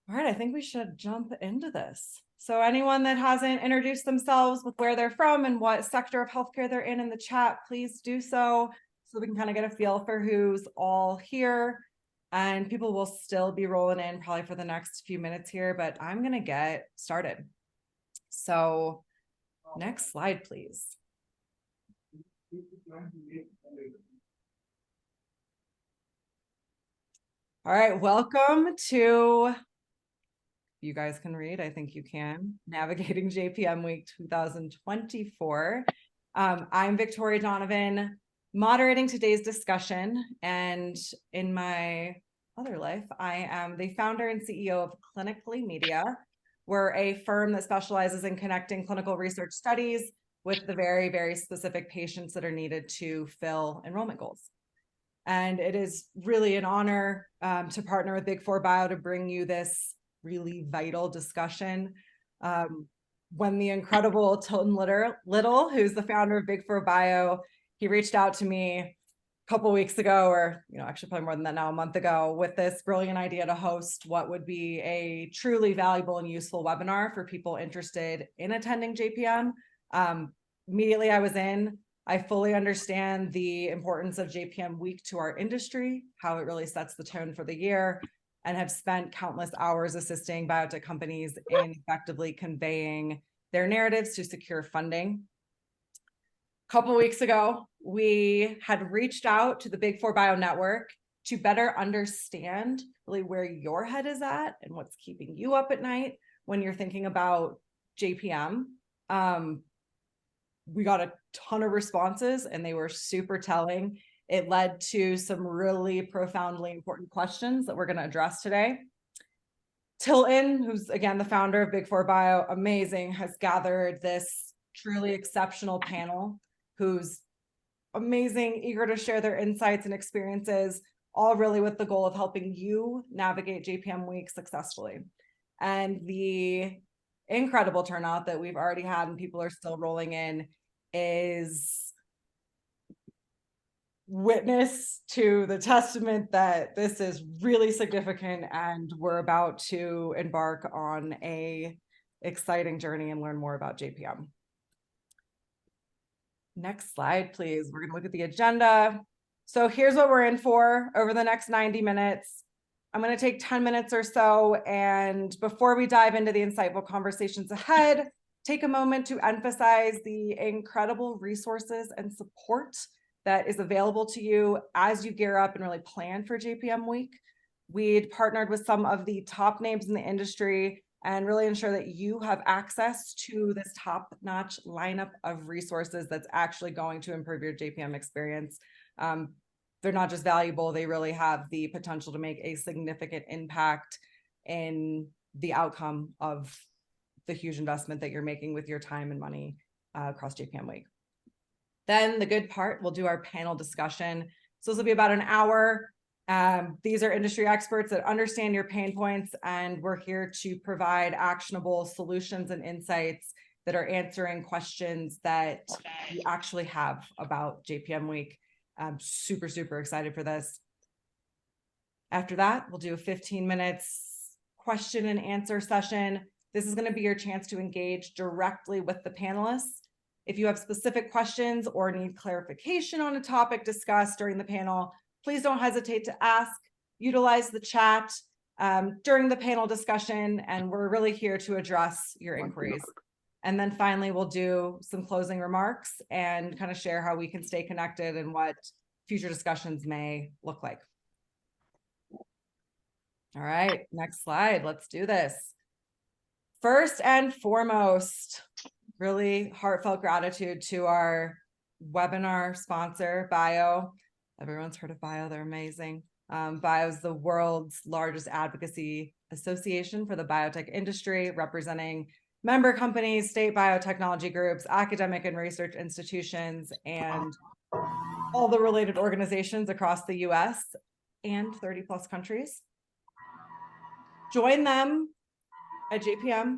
All right, I think we should jump into this. So anyone that hasn't introduced themselves with where they're from and what sector of healthcare they're in the chat, please do so we can kind of get a feel for who's all here. And people will still be rolling in probably for the next few minutes here, but I'm going to get started. So next slide, please. All right, welcome to, you guys can read, I think you can, Navigating JPM Week 2024. I'm Victoria Donovan, moderating today's discussion, and in my other life, I am the founder and CEO of Clinically Media. We're a firm that specializes in connecting clinical research studies with the very, very specific patients that are needed to fill enrollment goals. And it is really an honor to partner with Big4Bio to bring you this really vital discussion. When the incredible Tilton Little, who's the founder of Big4Bio, he reached out to me a couple weeks ago, or actually probably more than that now, a month ago, with this brilliant idea to host what would be a truly valuable and useful webinar for people interested in attending JPM. Immediately I was in. I fully understand the importance of JPM Week to our industry, how it really sets the tone for the year, and have spent countless hours assisting biotech companies in effectively conveying their narratives to secure funding. A couple of weeks ago, we had reached out to the Big4Bio network to better understand really where your head is at and what's keeping you up at night when you're thinking about JPM. We got a ton of responses and they were super telling. It led to some really profoundly important questions that we're going to address today. Tilton, who's again the founder of Big4Bio, amazing, has gathered this truly exceptional panel who's amazing, eager to share their insights and experiences, all really with the goal of helping you navigate JPM Week successfully. And the incredible turnout that we've already had and people are still rolling in is witness to the testament that this is really significant and we're about to embark on a exciting journey and learn more about JPM. Next slide, please. We're going to look at the agenda. So here's what we're in for over the next 90 minutes. I'm going to take 10 minutes or so, and before we dive into the insightful conversations ahead, take a moment to emphasize the incredible resources and support that is available to you as you gear up and really plan for JPM Week. We'd partnered with some of the top names in the industry and really ensure that you have access to this top-notch lineup of resources that's actually going to improve your JPM experience. They're not just valuable, they really have the potential to make a significant impact in the outcome of the huge investment that you're making with your time and money across JPM Week. Then the good part, we'll do our panel discussion. So this will be about an hour. These are industry experts that understand your pain points, and we're here to provide actionable solutions and insights that are answering questions that you actually have about JPM Week. I'm super, super excited for this. After that, we'll do a 15 minutes question and answer session. This is going to be your chance to engage directly with the panelists. If you have specific questions or need clarification on a topic discussed during the panel, please don't hesitate to ask. Utilize the chat during the panel discussion, and we're really here to address your inquiries. And then finally, we'll do some closing remarks and kind of share how we can stay connected and what future discussions may look like. All right, next slide. Let's do this. First and foremost, really heartfelt gratitude to our webinar sponsor, Bio. Everyone's heard of Bio, they're amazing. Bio is the world's largest advocacy association for the biotech industry, representing member companies, state biotechnology groups, academic and research institutions, and all the related organizations across the US and 30 plus countries. Join them at JPM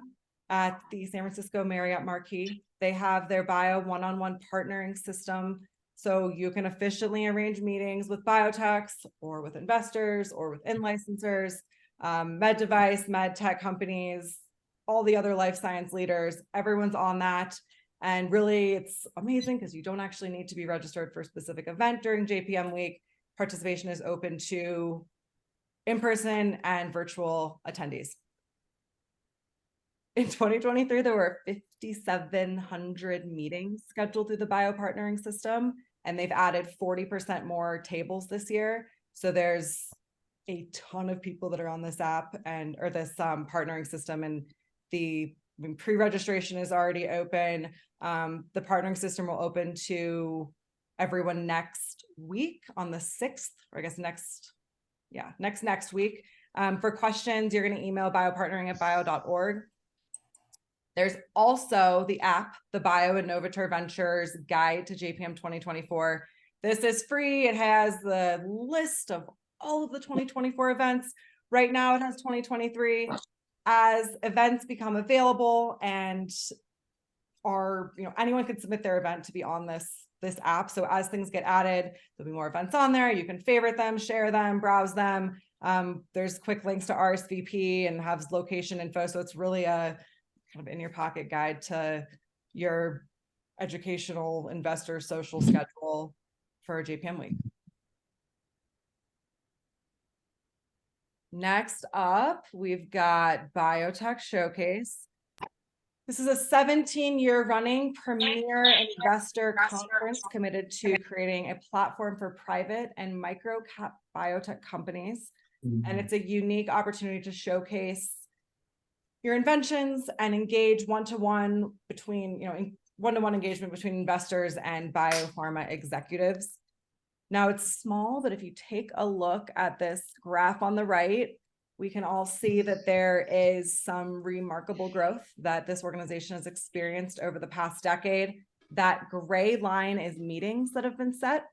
at the San Francisco Marriott Marquis. They have their Bio one-on-one partnering system, so you can efficiently arrange meetings with biotechs or with investors or with in-licensors med device, med tech companies, all the other life science leaders, everyone's on that. And really, it's amazing because you don't actually need to be registered for a specific event during JPM week. Participation is open to in-person and virtual attendees. In 2023, there were 5,700 meetings scheduled through the biopartnering system, and they've added 40% more tables this year. So there's a ton of people that are on this app or this partnering system, and pre-registration is already open. The partnering system will open to everyone next week on the 6th, or I guess next week. For questions, you're going to email biopartnering@bio.org. There's also the app, the Bio Innovator Ventures Guide to JPM 2024. This is free. It has the list of all of the 2024 events. Right now it has 2023. As events become available and anyone can submit their event to be on this app. So as things get added, there'll be more events on there. You can favorite them, share them, browse them. There's quick links to RSVP and has location info. So it's really a kind of in your pocket guide to your educational investor social schedule for JPM week. Next up, we've got Biotech Showcase. This is a 17-year running premier investor conference committed to creating a platform for private and micro cap biotech companies. And it's a unique opportunity to showcase your inventions and engage one-to-one engagement between investors and biopharma executives. Now it's small, but if you take a look at this graph on the right, we can all see that there is some remarkable growth that this organization has experienced over the past decade. That gray line is meetings that have been set.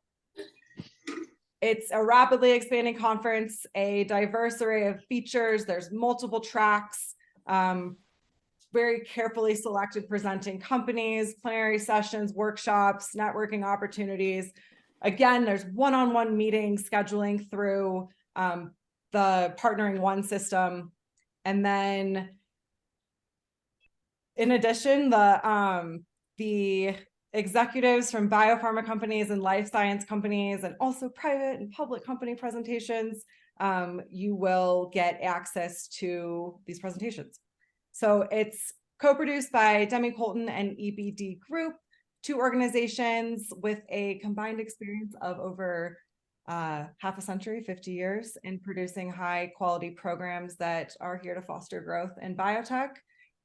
It's a rapidly expanding conference, a diverse array of features. There's multiple tracks, very carefully selected presenting companies, plenary sessions, workshops, networking opportunities. Again, there's one-on-one meeting scheduling through the Partnering One system. And then in addition, the executives from biopharma companies and life science companies, and also private and public company presentations, you will get access to these presentations. So it's co-produced by Demi Colton and EBD Group, two organizations with a combined experience of over half a century, 50 years, in producing high quality programs that are here to foster growth in biotech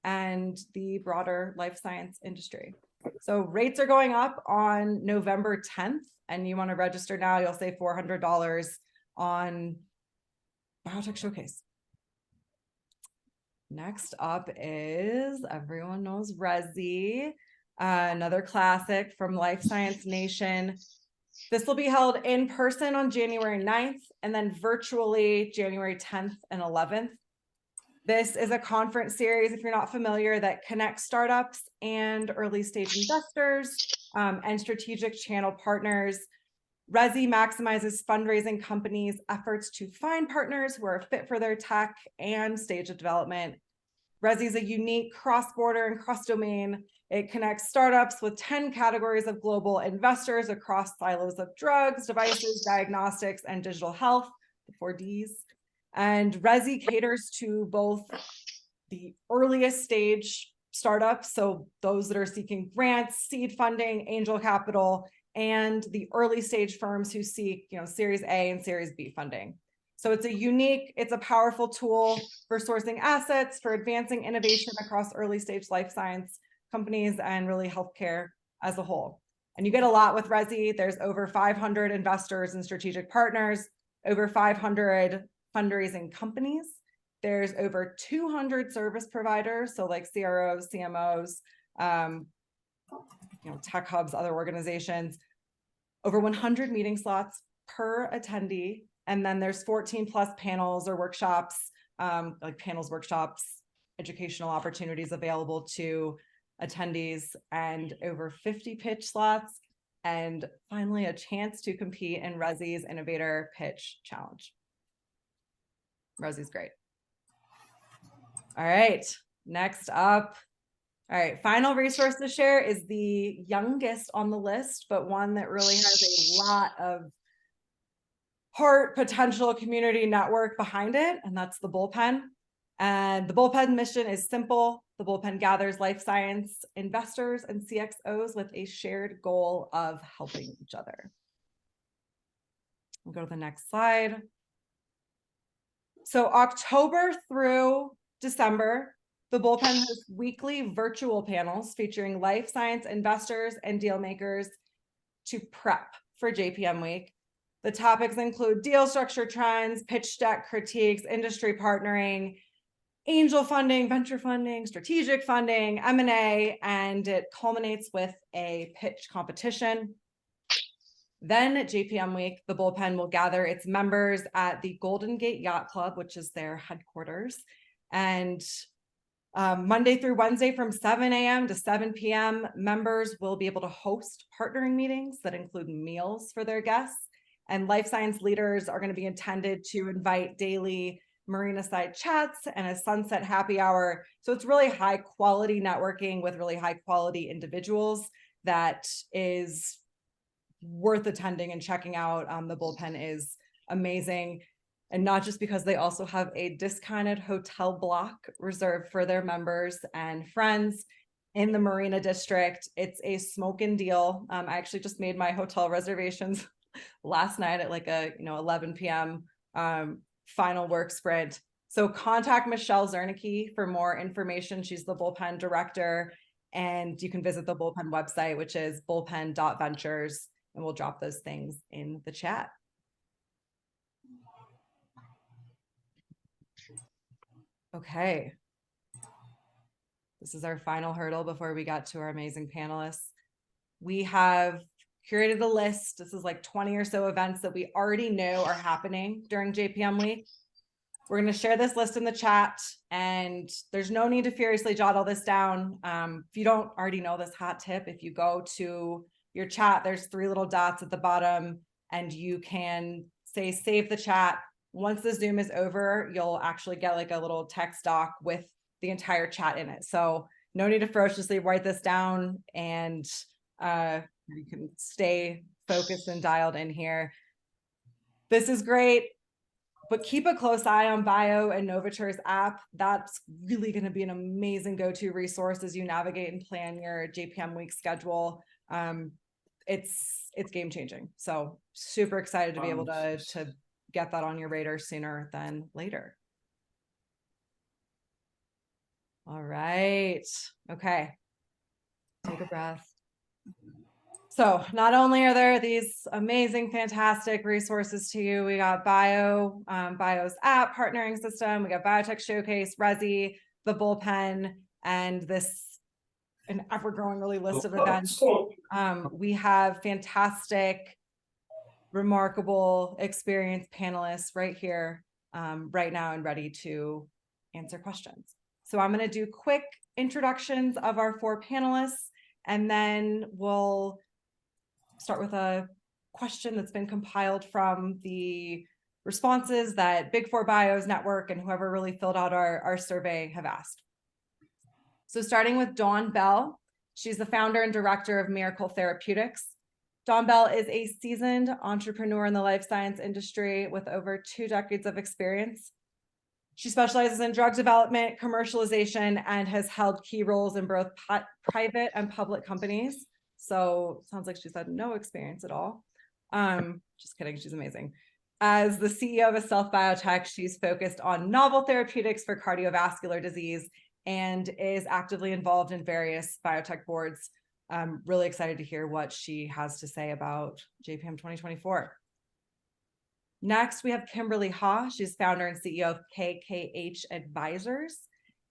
and the broader life science industry. So rates are going up on November 10th, and you want to register now, you'll save $400 on Biotech Showcase. Next up is, everyone knows Resi, another classic from Life Science Nation. This will be held in person on January 9th and then virtually January 10th and 11th. This is a conference series, if you're not familiar, that connects startups and early stage investors and strategic channel partners. Resi maximizes fundraising companies' efforts to find partners who are fit for their tech and stage of development. Resi is a unique cross-border and cross-domain. It connects startups with 10 categories of global investors across silos of drugs, devices, diagnostics, and digital health, the 4Ds. And Resi caters to both the earliest stage startups, so those that are seeking grants, seed funding, angel capital, and the early stage firms who seek, Series A and Series B funding. So it's a powerful tool for sourcing assets, for advancing innovation across early stage life science companies and really healthcare as a whole. And you get a lot with Resi. There's over 500 investors and strategic partners, over 500 fundraising companies. There's over 200 service providers, so like CROs, CMOs, tech hubs, other organizations, over 100 meeting slots per attendee. And then there's 14 plus panels or workshops, educational opportunities available to attendees, and over 50 pitch slots. And finally, a chance to compete in Resi's Innovator Pitch Challenge. Resi's great. All right, next up. All right, final resource to share is the youngest on the list, but one that really has a lot of heart potential community network behind it, and that's the Bullpen. And the Bullpen mission is simple. The Bullpen gathers life science investors and CXOs with a shared goal of helping each other. We'll go to the next slide. So October through December, the Bullpen has weekly virtual panels featuring life science investors and deal makers to prep for JPM week. The topics include deal structure trends, pitch deck critiques, industry partnering, angel funding, venture funding, strategic funding, M&A, and it culminates with a pitch competition. Then at JPM week, the Bullpen will gather its members at the Golden Gate Yacht Club, which is their headquarters. And Monday through Wednesday from 7 a.m. to 7 p.m., members will be able to host partnering meetings that include meals for their guests. And life science leaders are going to be intended to invite daily marina side chats and a sunset happy hour. So it's really high quality networking with really high quality individuals that is worth attending and checking out. The Bullpen is amazing. And not just because they also have a discounted hotel block reserved for their members and friends in the Marina District. It's a smoking deal. I actually just made my hotel reservations last night at like a 11 p.m. Final work sprint. So contact Michelle Zernicke for more information. She's the Bullpen director, and you can visit the Bullpen website, which is bullpen.ventures, and we'll drop those things in the chat. Okay. This is our final hurdle before we got to our amazing panelists. We have curated a list. This is like 20 or so events that we already know are happening during JPM week. We're going to share this list in the chat, and there's no need to furiously jot all this down. If you don't already know this hot tip, if you go to your chat, there's 3 little dots at the bottom, and you can say save the chat. Once the Zoom is over, you'll actually get like a little text doc with the entire chat in it. So no need to ferociously write this down, and you can stay focused and dialed in here. This is great, but keep a close eye on Bio and Novature's app. That's really going to be an amazing go-to resource as you navigate and plan your JPM week schedule. It's game-changing. So super excited to be able to get that on your radar sooner than later. All right. Okay. Take a breath. So not only are there these amazing, fantastic resources to you, we got Bio's app partnering system, we got Biotech Showcase, Resi, the Bullpen, and an ever-growing really list of events. We have fantastic, remarkable, experienced panelists right here, right now, and ready to answer questions. So I'm going to do quick introductions of our 4 panelists, and then we'll start with a question that's been compiled from the responses that Big4Bio's network and whoever really filled out our survey have asked. So starting with Dawn Bell, she's the founder and director of Myracle Therapeutics. Dawn Bell is a seasoned entrepreneur in the life science industry with over 2 decades of experience. She specializes in drug development, commercialization, and has held key roles in both private and public companies. So sounds like she's had no experience at all. Just kidding, she's amazing. As the CEO of a stealth biotech, she's focused on novel therapeutics for cardiovascular disease and is actively involved in various biotech boards. I'm really excited to hear what she has to say about JPM 2024. Next, we have Kimberly Ha. She's founder and CEO of KKH Advisors.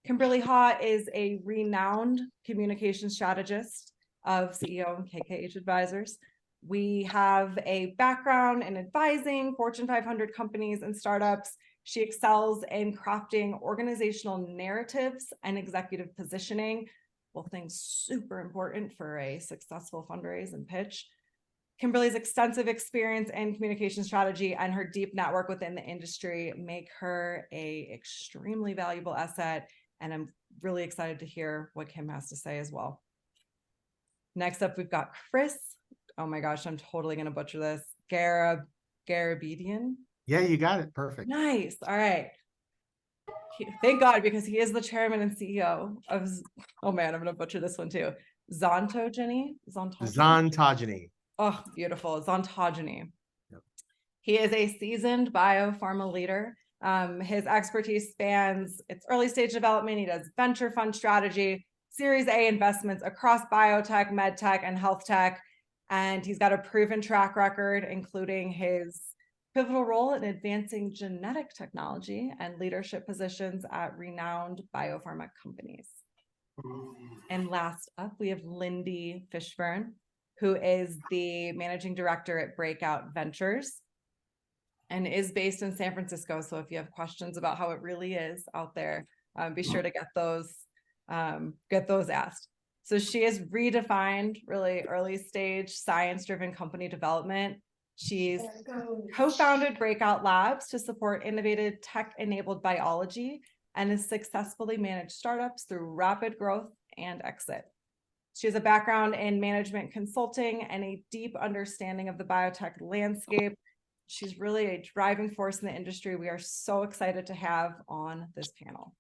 Kimberly Ha is a renowned communication strategist of CEO and KKH Advisors. We have a background in advising Fortune 500 companies and startups. She excels in crafting organizational narratives and executive positioning, both things super important for a successful fundraise and pitch. Kimberly's extensive experience in communication strategy and her deep network within the industry make her an extremely valuable asset And I'm really excited to hear what Kim has to say as well. Next up, we've got Chris. Oh my gosh, I'm totally going to butcher this. Garabedian. Yeah, you got it. Perfect. Nice. All right. Thank God, because he is the chairman and CEO of, oh man, I'm going to butcher this one too. Xontogeny? Xontogeny. Oh, beautiful. Xontogeny. Yep. He is a seasoned biopharma leader. His expertise spans its early stage development. He does venture fund strategy, Series A investments across biotech, medtech, and health tech. And he's got a proven track record, including his pivotal role in advancing genetic technology and leadership positions at renowned biopharma companies. And last up, we have Lindy Fishburne, who is the managing director at Breakout Ventures and is based in San Francisco. So if you have questions about how it really is out there, be sure to get those asked. So she has redefined really early stage science-driven company development. She's co-founded Breakout Labs to support innovative tech-enabled biology and has successfully managed startups through rapid growth and exit. She has a background in management consulting and a deep understanding of the biotech landscape. She's really a driving force in the industry we are so excited to have on this panel.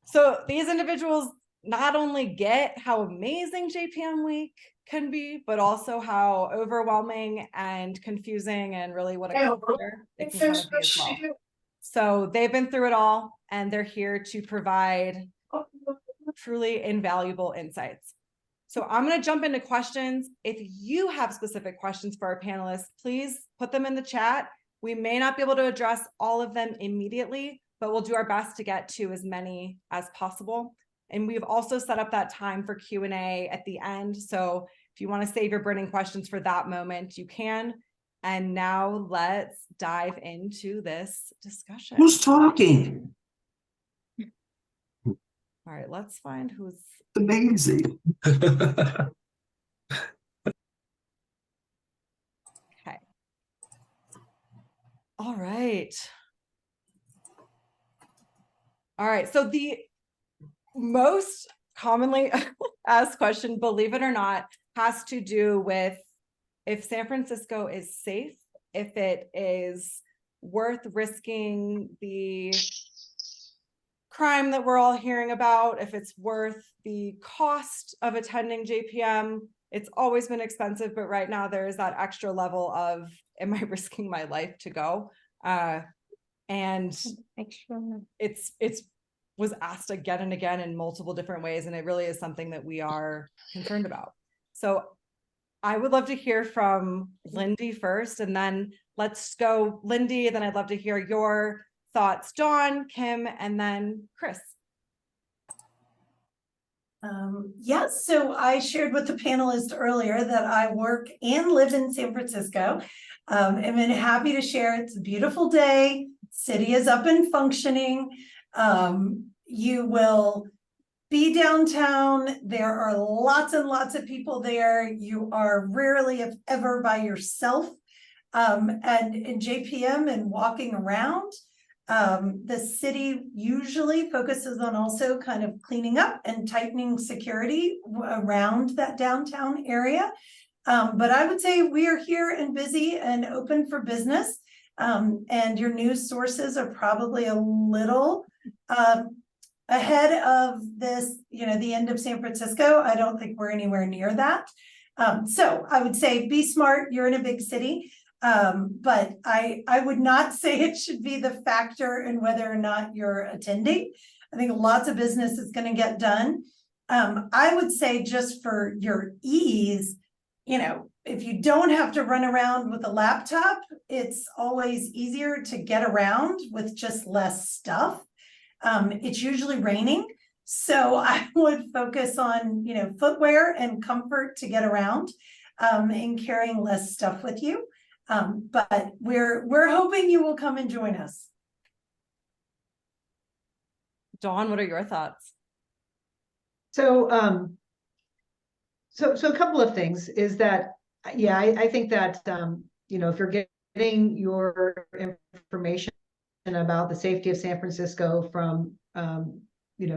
So these individuals not only get how amazing JPM week can be, but also how overwhelming and confusing and really what a culture it can kind of be as well. So they've been through it all, and they're here to provide truly invaluable insights. So I'm going to jump into questions. If you have specific questions for our panelists, please put them in the chat. We may not be able to address all of them immediately, but we'll do our best to get to as many as possible. And we've also set up that time for Q&A at the end. So if you want to save your burning questions for that moment, you can. And now let's dive into this discussion. Who's talking? All right, let's find who's amazing. Okay. All right. All right. So the most commonly asked question, believe it or not, has to do with if San Francisco is safe, if it is worth risking the crime that we're all hearing about, if it's worth the cost of attending JPM. It's always been expensive, but right now there is that extra level of, am I risking my life to go? And it's was asked again and again in multiple different ways, and it really is something that we are concerned about. So I would love to hear from Lindy first, and then let's go Lindy, then I'd love to hear your thoughts, Dawn, Kim, and then Chris. Yes, so I shared with the panelists earlier that I work and live in San Francisco. I'm happy to share it's a beautiful day. City is up and functioning. You will be downtown. There are lots and lots of people there. You are rarely, if ever, by yourself. And in JPM and walking around, the city usually focuses on also kind of cleaning up and tightening security around that downtown area. But I would say we are here and busy and open for business. And your news sources are probably a little ahead of this, the end of San Francisco. I don't think we're anywhere near that. So I would say be smart. You're in a big city. But I would not say it should be the factor in whether or not you're attending. I think lots of business is going to get done. I would say just for your ease, if you don't have to run around with a laptop, it's always easier to get around with just less stuff. It's usually raining, so I would focus on, footwear and comfort to get around, and carrying less stuff with you. But we're hoping you will come and join us. Dawn, what are your thoughts? So a couple of things is that, yeah, I think that, if you're getting your information about the safety of San Francisco from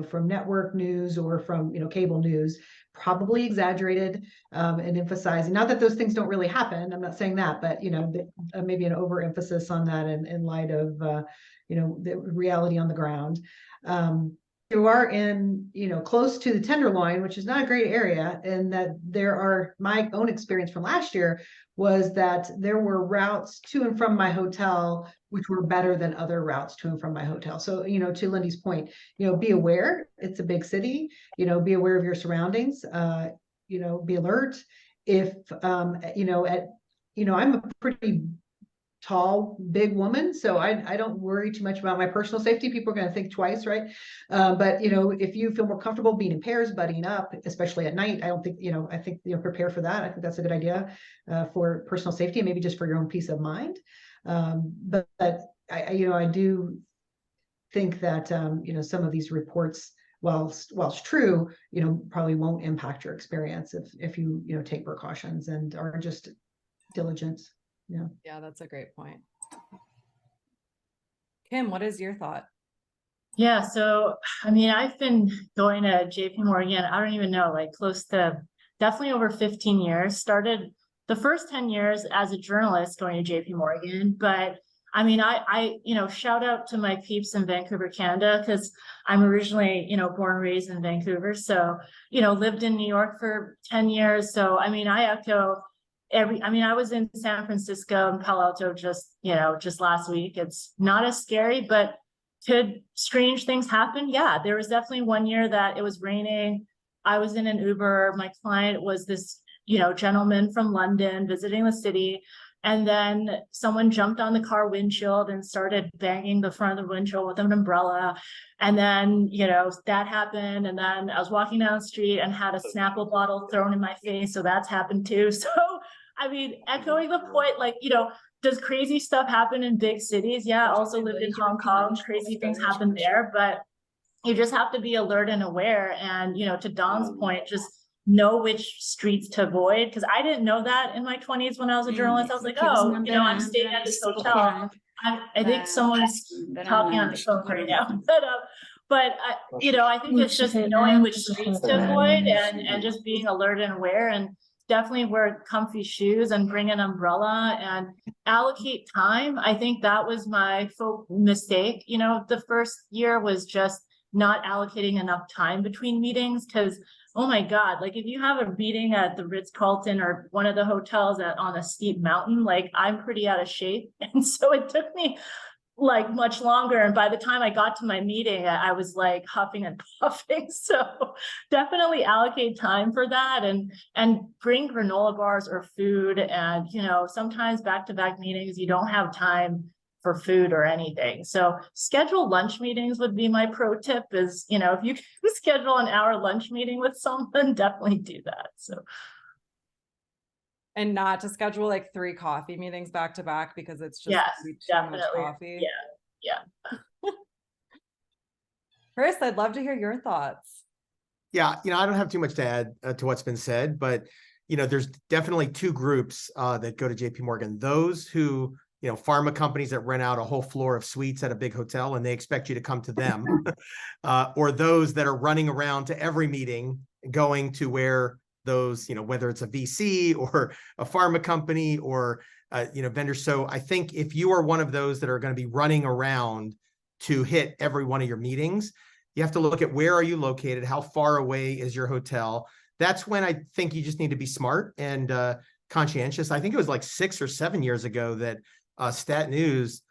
from network news or from, cable news, probably exaggerated and emphasizing, not that those things don't really happen. I'm not saying that, but, maybe an overemphasis on that in light of, the reality on the ground. You are in, close to the Tenderloin, which is not a great area, and that my own experience from last year was that there were routes to and from my hotel which were better than other routes to and from my hotel. So, to Lindy's point, be aware, it's a big city, be aware of your surroundings, be alert. If, I'm a pretty tall, big woman, so I don't worry too much about my personal safety. People are going to think twice, right? But if you feel more comfortable being in pairs, buddying up, especially at night, I don't think I think prepare for that. I think that's a good idea for personal safety and maybe just for your own peace of mind. But I do think that some of these reports, whilst true, probably won't impact your experience if you take precautions and are just diligent. Yeah, that's a great point. Kim, what is your thought? Yeah, so I've been going to JP Morgan, I don't even know, like close to definitely over 15 years. Started the first 10 years as a journalist going to JP Morgan, but I shout out to my peeps in Vancouver, Canada, because I'm originally, born and raised in Vancouver. So, lived in New York for 10 years. So, I echo I was in San Francisco and Palo Alto just last week. It's not as scary, but could strange things happen? Yeah, there was definitely one year that it was raining. I was in an Uber. My client was this, gentleman from London visiting the city. And then someone jumped on the car windshield and started banging the front of the windshield with an umbrella. And then, that happened. And then I was walking down the street and had a Snapple bottle thrown in my face. So that's happened too. So, echoing the point, does crazy stuff happen in big cities? Yeah, I also lived in Hong Kong. Crazy things happen there, but you just have to be alert and aware. And, to Dawn's point, just know which streets to avoid. Because I didn't know that in my 20s when I was a journalist. I was like, oh, I'm staying at this hotel. I think someone's talking on the phone right now. But I think it's just knowing which streets to avoid and just being alert and aware, and definitely wear comfy shoes and bring an umbrella and allocate time. I think that was my mistake. The first year was just not allocating enough time between meetings, because oh my God, if you have a meeting at the Ritz-Carlton or one of the hotels on a steep mountain, I'm pretty out of shape. And so it took me much longer. And by the time I got to my meeting, I was huffing and puffing. So definitely allocate time for that and bring granola bars or food. And, sometimes back-to-back meetings, you don't have time for food or anything. So schedule lunch meetings would be my pro tip is, if you can schedule an hour lunch meeting with someone, definitely do that. So. And not to schedule 3 coffee meetings back to back, because it's just too much coffee. Yeah. Chris, I'd love to hear your thoughts. Yeah, I don't have too much to add to what's been said, but there's definitely 2 groups that go to JP Morgan. Those who, pharma companies that rent out a whole floor of suites at a big hotel and they expect you to come to them, or those that are running around to every meeting, going to where those, whether it's a VC or a pharma company or, vendors. So I think if you are one of those that are going to be running around to hit every one of your meetings, you have to look at where are you located? How far away is your hotel? That's when I think you just need to be smart and conscientious. I think it was 6 or 7 years ago that Stat News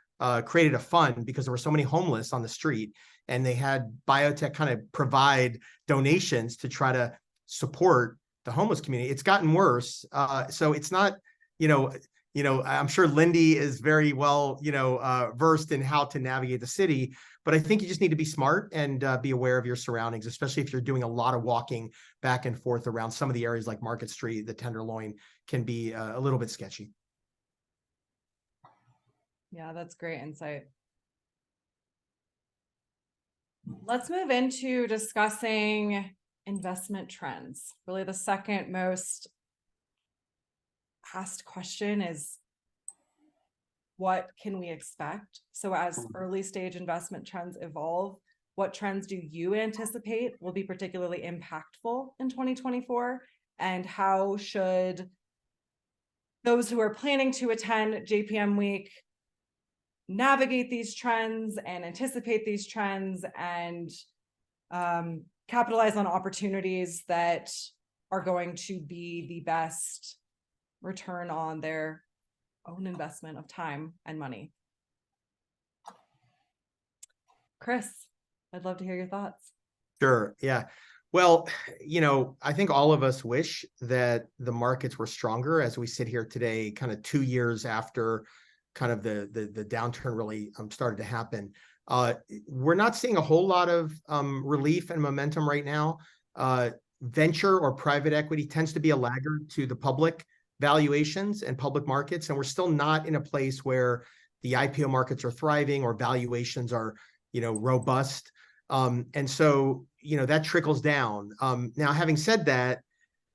created a fund because there were so many homeless on the street, and they had biotech kind of provide donations to try to support the homeless community. It's gotten worse. So it's not, I'm sure Lindy is very well, versed in how to navigate the city, but I think you just need to be smart and be aware of your surroundings, especially if you're doing a lot of walking back and forth around some of the areas like Market Street. The Tenderloin can be a little bit sketchy. Yeah, that's great insight. Let's move into discussing investment trends. Really, the second most asked question is, what can we expect? So as early stage investment trends evolve, what trends do you anticipate will be particularly impactful in 2024? And how should those who are planning to attend JPM week navigate these trends and anticipate these trends and capitalize on opportunities that are going to be the best return on their own investment of time and money? Chris, I'd love to hear your thoughts. Sure. Yeah. Well, I think all of us wish that the markets were stronger as we sit here today, kind of 2 years after kind of the downturn really started to happen. We're not seeing a whole lot of relief and momentum right now. Venture or private equity tends to be a laggard to the public valuations and public markets, and we're still not in a place where the IPO markets are thriving or valuations are, robust. And so, that trickles down. Now, having said that,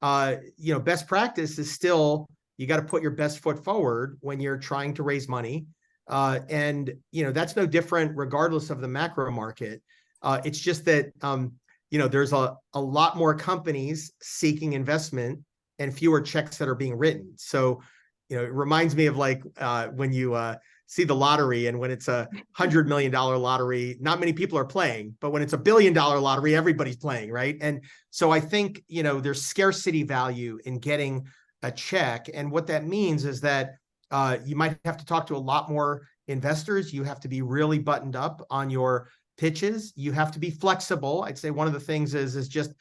best practice is still, you got to put your best foot forward when you're trying to raise money. And that's no different regardless of the macro market. It's just that, there's a lot more companies seeking investment and fewer checks that are being written. So, it reminds me of like when you see the lottery, and when it's $100 million lottery, not many people are playing, but when it's $1 billion lottery, everybody's playing, right? And so I think, there's scarcity value in getting a check. And what that means is that you might have to talk to a lot more investors. You have to be really buttoned up on your pitches. You have to be flexible. I'd say one of the things is just,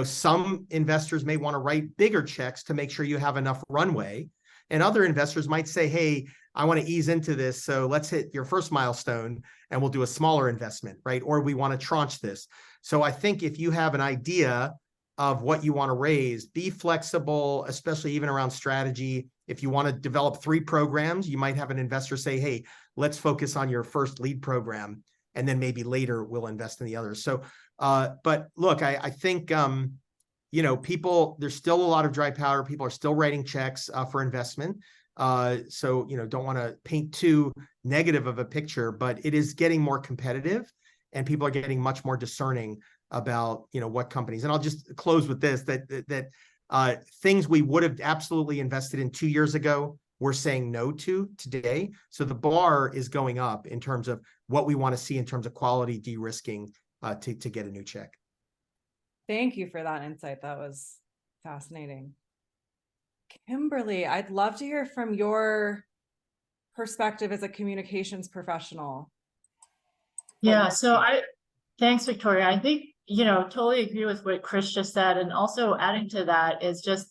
some investors may want to write bigger checks to make sure you have enough runway. And other investors might say, hey, I want to ease into this, so let's hit your first milestone and we'll do a smaller investment, right? Or we want to tranche this. So I think if you have an idea of what you want to raise, be flexible, especially even around strategy. If you want to develop 3 programs, you might have an investor say, hey, let's focus on your first lead program, and then maybe later we'll invest in the others. So, but look, I think, people, there's still a lot of dry powder. People are still writing checks for investment. So, don't want to paint too negative of a picture, but it is getting more competitive, and people are getting much more discerning about, what companies. And I'll just close with this, that things we would have absolutely invested in 2 years ago, we're saying no to today. So the bar is going up in terms of what we want to see in terms of quality de-risking to get a new check. Thank you for that insight. That was fascinating. Kimberly, I'd love to hear from your perspective as a communications professional. Yeah, thanks, Victoria. I think, totally agree with what Chris just said. And also adding to that is just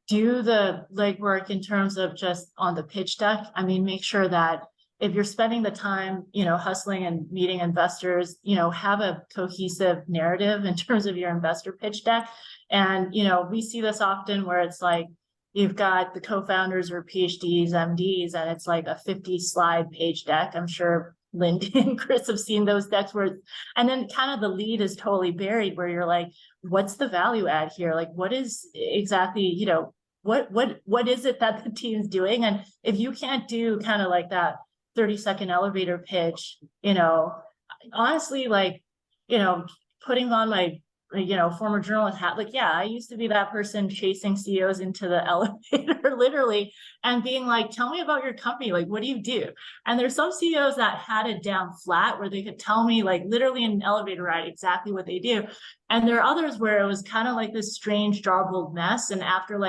do the legwork in terms of just on the pitch deck. I mean, make sure that if you're spending the time, hustling and meeting investors, have a cohesive narrative in terms of your investor pitch deck. And, we see this often where it's like, you've got the co-founders or PhDs, MDs, and it's like a 50-slide page deck. I'm sure Lindy and Chris have seen those decks and then kind of the lead is totally buried, where you're like, what's the value add here? Like, what is exactly, what is it that the team's doing? And if you can't do kind of like that 30-second elevator pitch, honestly, putting on my, former journalist hat, I used to be that person chasing CEOs into the elevator, literally, and being like, tell me about your company. Like, what do you do? And there's some CEOs that had it down flat where they could tell me, literally in an elevator ride, exactly what they do. And there are others where it was kind of like this strange garbled mess. And after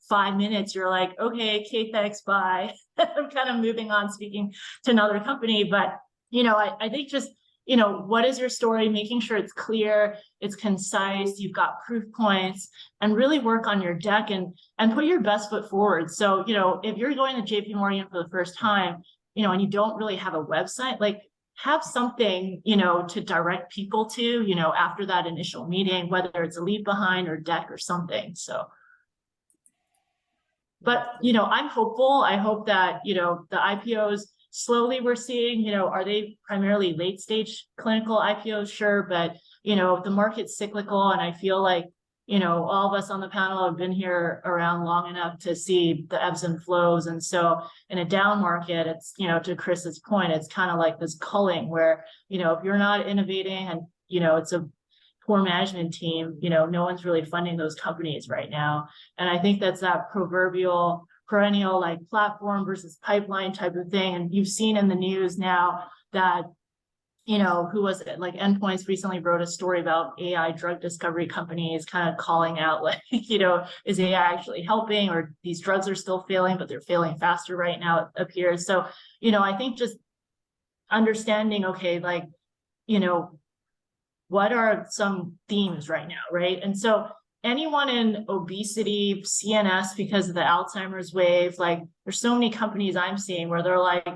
5 minutes, you're like, okay, Kate, thanks, bye. I'm kind of moving on, speaking to another company. But, I think just, what is your story? Making sure it's clear, it's concise, you've got proof points, and really work on your deck and put your best foot forward. So, if you're going to JP Morgan for the first time, and you don't really have a website, have something, to direct people to, after that initial meeting, whether it's a leave behind or deck or something. So. But, I'm hopeful. I hope that, the IPOs slowly we're seeing, are they primarily late stage clinical IPOs? Sure. But, the market's cyclical, and I feel like, all of us on the panel have been here around long enough to see the ebbs and flows. And so in a down market, it's, to Chris's point, it's kind of like this culling where, if you're not innovating and it's a poor management team, no one's really funding those companies right now. And I think that's that proverbial perennial like platform versus pipeline type of thing. And you've seen in the news now that, who was it? Like Endpoints recently wrote a story about AI drug discovery companies kind of calling out like, is AI actually helping, or these drugs are still failing, but they're failing faster right now, it appears. So, I think just understanding, okay, like, what are some themes right now, right? And so anyone in obesity, CNS, because of the Alzheimer's wave, like there's so many companies I'm seeing where they're like,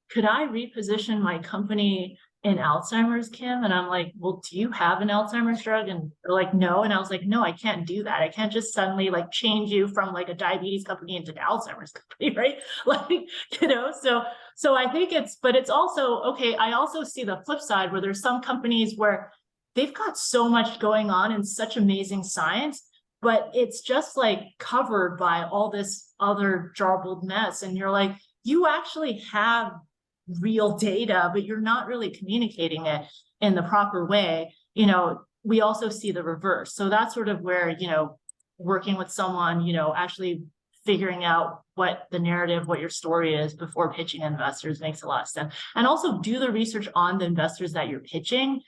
could I reposition my company in Alzheimer's, Kim? And I'm like, well, do you have an Alzheimer's drug? And they're like, no. And I was like, no, I can't do that. I can't just suddenly like change you from like a diabetes company into an Alzheimer's company, right? Like, so I think but it's also, okay, I also see the flip side where there's some companies where they've got so much going on and such amazing science, but it's just like covered by all this other jarbled mess. And you're like, you actually have real data, but you're not really communicating it in the proper way. We also see the reverse. So that's sort of where, working with someone, actually figuring out what the narrative, what your story is before pitching investors makes a lot of sense. And also do the research on the investors that you're pitching,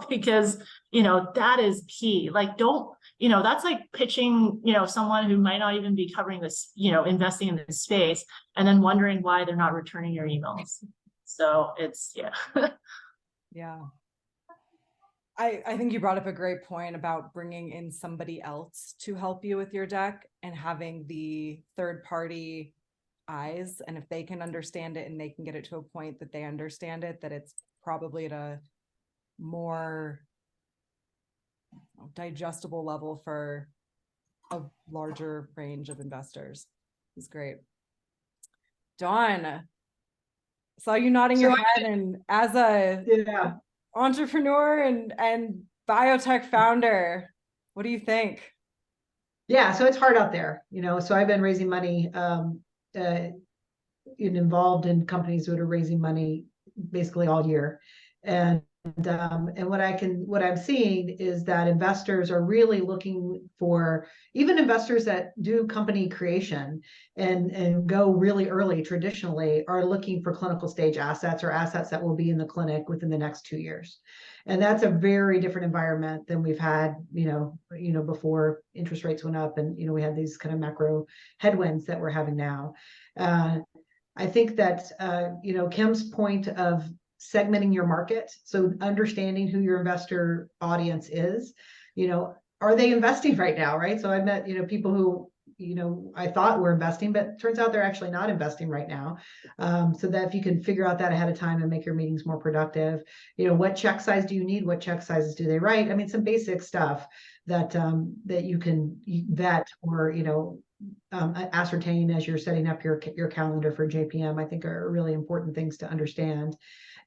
because, that is key. Like, that's like pitching, someone who might not even be covering this, investing in this space, and then wondering why they're not returning your emails. So it's, Yeah. I think you brought up a great point about bringing in somebody else to help you with your deck and having the third party eyes. And if they can understand it and they can get it to a point that they understand it, that it's probably at a more digestible level for a larger range of investors. It's great. Dawn, saw you nodding your head, and as a entrepreneur and biotech founder, what do you think? Yeah, so it's hard out there, so I've been raising money, involved in companies that are raising money basically all year. And what I'm seeing is that investors are really looking for, even investors that do company creation and go really early traditionally, are looking for clinical stage assets or assets that will be in the clinic within the next 2 years. And that's a very different environment than we've had, before interest rates went up and, we had these kind of macro headwinds that we're having now. I think that, Kim's point of segmenting your market, so understanding who your investor audience is, are they investing right now, right? So I've met, people who, I thought were investing, but turns out they're actually not investing right now. So that if you can figure out that ahead of time and make your meetings more productive, what check size do you need? What check sizes do they write? I mean, some basic stuff that that you can vet or, ascertain as you're setting up your calendar for JPM, I think are really important things to understand.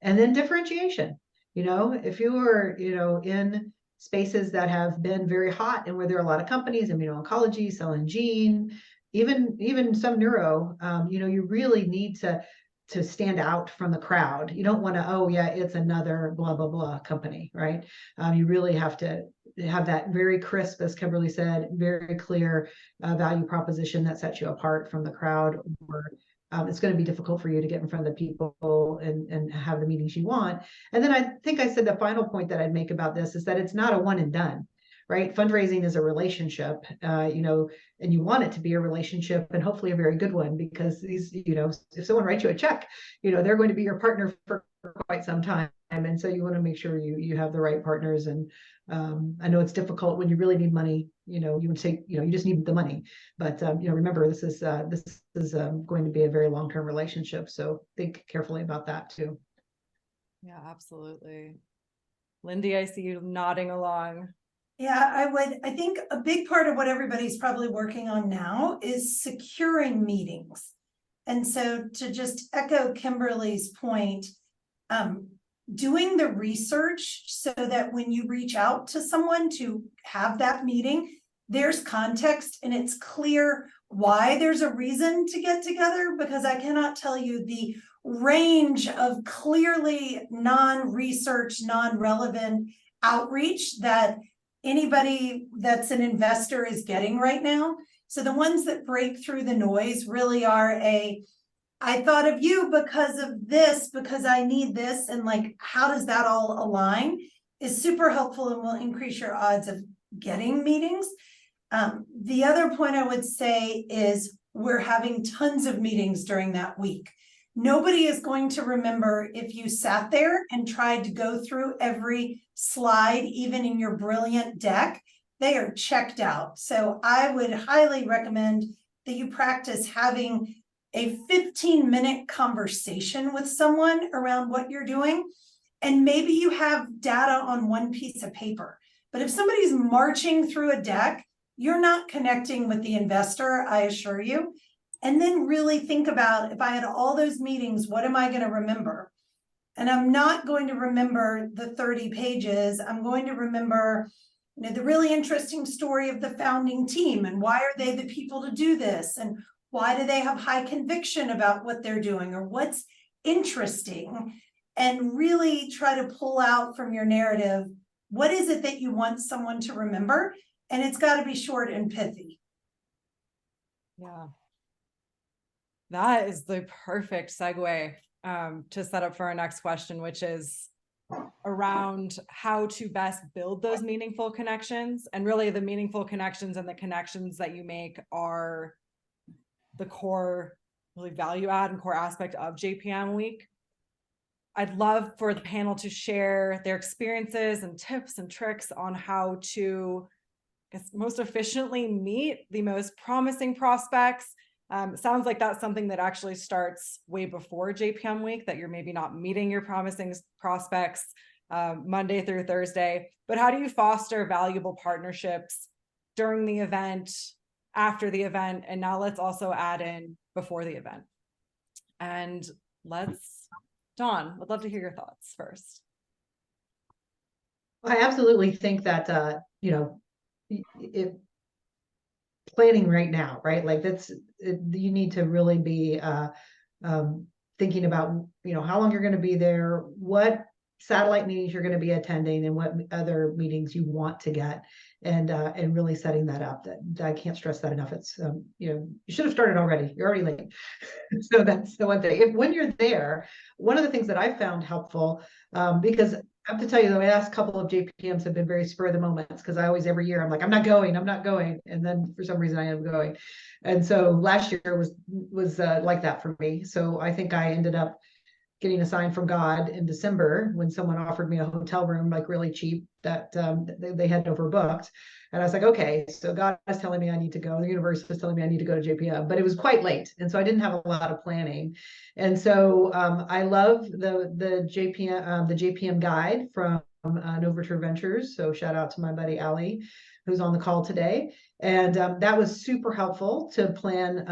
And then differentiation, if you are, in spaces that have been very hot and where there are a lot of companies, immuno-oncology, cell and gene, even some neuro, you really need to stand out from the crowd. You don't want to, oh yeah, it's another blah, blah, blah company, right? You really have to have that very crisp, as Kimberly said, very clear value proposition that sets you apart from the crowd, or it's going to be difficult for you to get in front of the people and have the meetings you want. And then I think I said the final point that I'd make about this is that it's not a one and done, right? Fundraising is a relationship, and you want it to be a relationship, and hopefully a very good one, because these, if someone writes you a check, they're going to be your partner for quite some time. And so you want to make sure you have the right partners. And I know it's difficult when you really need money, you would say, you just need the money, but remember, this is going to be a very long-term relationship. So think carefully about that too. Yeah, absolutely. Lindy, I see you nodding along. Yeah, I think a big part of what everybody's probably working on now is securing meetings. And so to just echo Kimberly's point, doing the research so that when you reach out to someone to have that meeting, there's context and it's clear why there's a reason to get together, because I cannot tell you the range of clearly non-research, non-relevant outreach that anybody that's an investor is getting right now. So the ones that break through the noise really are I thought of you because of this, because I need this, and like, how does that all align, is super helpful and will increase your odds of getting meetings. The other point I would say is we're having tons of meetings during that week. Nobody is going to remember if you sat there and tried to go through every slide, even in your brilliant deck. They are checked out. So I would highly recommend that you practice having a 15-minute conversation with someone around what you're doing. And maybe you have data on one piece of paper. But if somebody's marching through a deck, you're not connecting with the investor, I assure you. And then really think about, if I had all those meetings, what am I going to remember? And I'm not going to remember the 30 pages. I'm going to remember, the really interesting story of the founding team, and why are they the people to do this? And why do they have high conviction about what they're doing, or what's interesting? And really try to pull out from your narrative, what is it that you want someone to remember? And it's got to be short and pithy. Yeah. That is the perfect segue to set up for our next question, which is around how to best build those meaningful connections. And really the meaningful connections and the connections that you make are the core, really value add and core aspect of JPM week. I'd love for the panel to share their experiences and tips and tricks on how to, I guess, most efficiently meet the most promising prospects. Sounds like that's something that actually starts way before JPM week, that you're maybe not meeting your promising prospects Monday through Thursday, but how do you foster valuable partnerships during the event, after the event, and now let's also add in before the event. And Dawn, would love to hear your thoughts first. I absolutely think that, planning right now, right? Like you need to really be thinking about, how long you're going to be there, what satellite meetings you're going to be attending, and what other meetings you want to get, and really setting that up. That I can't stress that enough. It's, you should have started already. You're already late. So that's the one thing. When you're there, one of the things that I found helpful, because I have to tell you, the last couple of JPMs have been very spur of the moments, because I always, every year, I'm like, I'm not going. And then for some reason I am going. And so last year was like that for me. So I think I ended up getting a sign from God in December when someone offered me a hotel room, like really cheap, that they had overbooked. And I was like, okay, so God is telling me I need to go. The universe is telling me I need to go to JPM, but it was quite late. And so I didn't have a lot of planning. And so I love the JPM guide from Novature Ventures. So shout out to my buddy, Ali, who's on the call today. And that was super helpful to plan,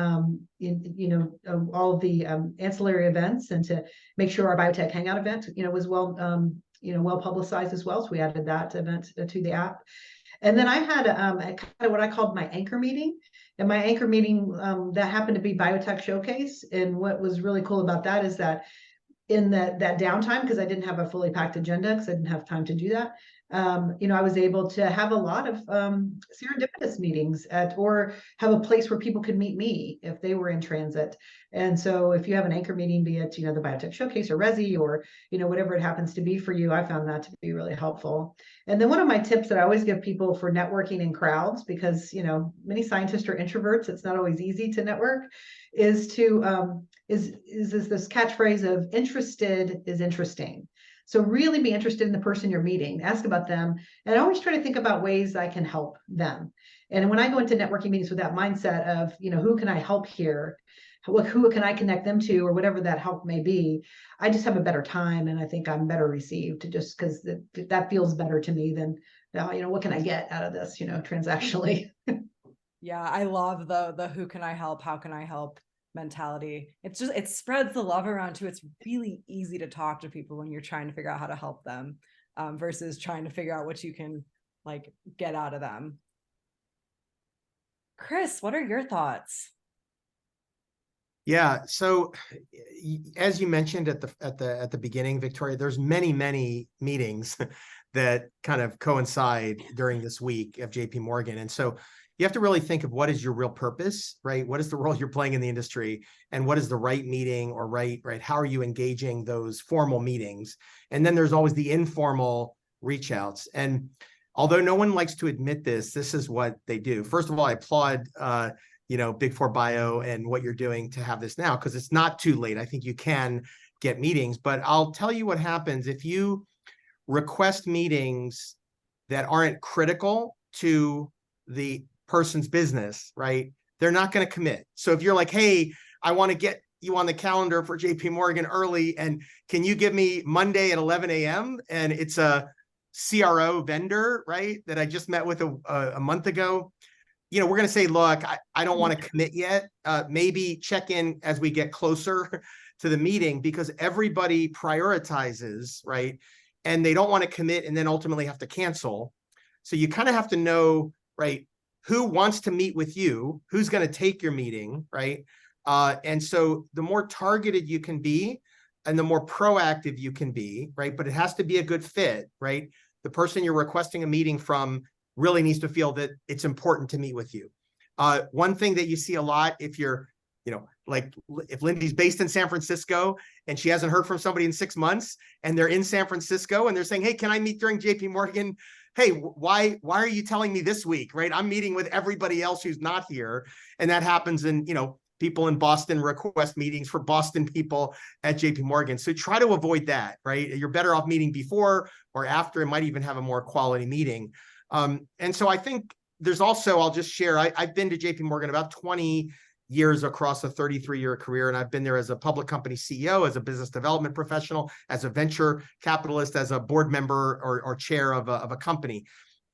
all of the ancillary events, and to make sure our biotech hangout event, was well publicized as well. So we added that event to the app. And then I had a kind of what I called my anchor meeting. And my anchor meeting that happened to be Biotech Showcase. And what was really cool about that is that in that downtime, because I didn't have a fully packed agenda, because I didn't have time to do that, I was able to have a lot of serendipitous meetings or have a place where people could meet me if they were in transit. And so if you have an anchor meeting, be it, the Biotech Showcase or Resi, or, whatever it happens to be for you, I found that to be really helpful. And then one of my tips that I always give people for networking in crowds, because, many scientists are introverts, it's not always easy to network, is to, is this catchphrase of interested is interesting. So really be interested in the person you're meeting, ask about them, and always try to think about ways I can help them. And when I go into networking meetings with that mindset of, who can I help here? Who can I connect them to, or whatever that help may be, I just have a better time, and I think I'm better received, just because that feels better to me than, what can I get out of this, transactionally. Yeah, I love the who can I help, how can I help mentality. It spreads the love around too. It's really easy to talk to people when you're trying to figure out how to help them, versus trying to figure out what you can get out of them. Chris, what are your thoughts? Yeah. So as you mentioned at the beginning, Victoria, there's many meetings that kind of coincide during this week of JP Morgan. And so you have to really think of what is your real purpose, right? What is the role you're playing in the industry, and what is the right meeting, or right? How are you engaging those formal meetings? And then there's always the informal reach outs. And although no one likes to admit this is what they do. First of all, I applaud Big4Bio and what you're doing to have this now, because it's not too late. I think you can get meetings, but I'll tell you what happens if you request meetings that aren't critical to the person's business, right? They're not going to commit. So if you're like, hey, I want to get you on the calendar for JP Morgan early, and can you give me Monday at 11 a.m. and it's a CRO vendor, right, that I just met with a month ago, we're going to say, look, I don't want to commit yet. Maybe check in as we get closer to the meeting, because everybody prioritizes, right? And they don't want to commit and then ultimately have to cancel. So you kind of have to know, right, who wants to meet with you, who's going to take your meeting, right? And so the more targeted you can be and the more proactive you can be, right? But it has to be a good fit, right? The person you're requesting a meeting from really needs to feel that it's important to meet with you. One thing that you see a lot, if you're, like if Lindy's based in San Francisco and she hasn't heard from somebody in 6 months, and they're in San Francisco and they're saying, hey, can I meet during JP Morgan? Hey, why are you telling me this week, right? I'm meeting with everybody else who's not here. And that happens in, people in Boston request meetings for Boston people at JP Morgan. So try to avoid that, right? You're better off meeting before or after. It might even have a more quality meeting. And so I think there's also, I'll just share, I've been to JP Morgan about 20 years across a 33-year career. And I've been there as a public company CEO, as a business development professional, as a venture capitalist, as a board member or chair of a company.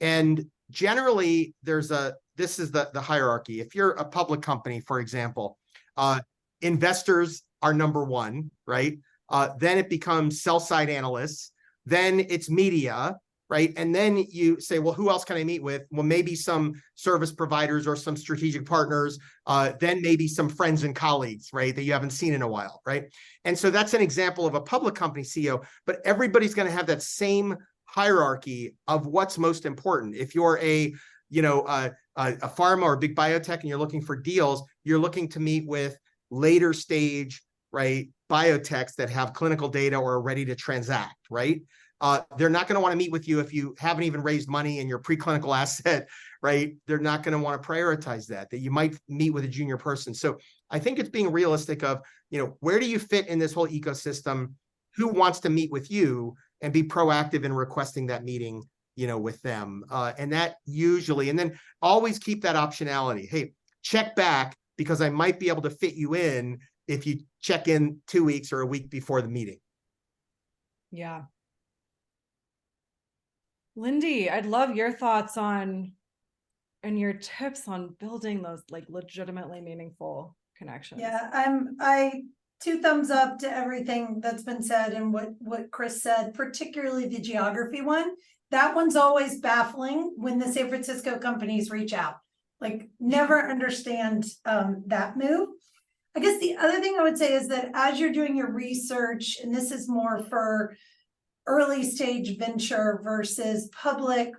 And generally this is the hierarchy. If you're a public company, for example, investors are number one, right? Then it becomes sell-side analysts. Then it's media, right? And then you say, well, who else can I meet with? Well, maybe some service providers or some strategic partners, then maybe some friends and colleagues, right, that you haven't seen in a while, right? And so that's an example of a public company CEO, but everybody's going to have that same hierarchy of what's most important. If you're a pharma or a big biotech and you're looking for deals, you're looking to meet with later stage, right, biotechs that have clinical data or are ready to transact, right? They're not going to want to meet with you if you haven't even raised money in your preclinical asset, right? They're not going to want to prioritize that you might meet with a junior person. So I think it's being realistic of, where do you fit in this whole ecosystem? Who wants to meet with you, and be proactive in requesting that meeting, with them. And that usually, and then always keep that optionality. Hey, check back, because I might be able to fit you in if you check in 2 weeks or a week before the meeting. Yeah. Lindy, I'd love your thoughts on and your tips on building those like legitimately meaningful connections. Yeah, I 2 thumbs up to everything that's been said and what Chris said, particularly the geography one. That one's always baffling when the San Francisco companies reach out. Like, never understand that move. I guess the other thing I would say is that as you're doing your research, and this is more for early stage venture versus public,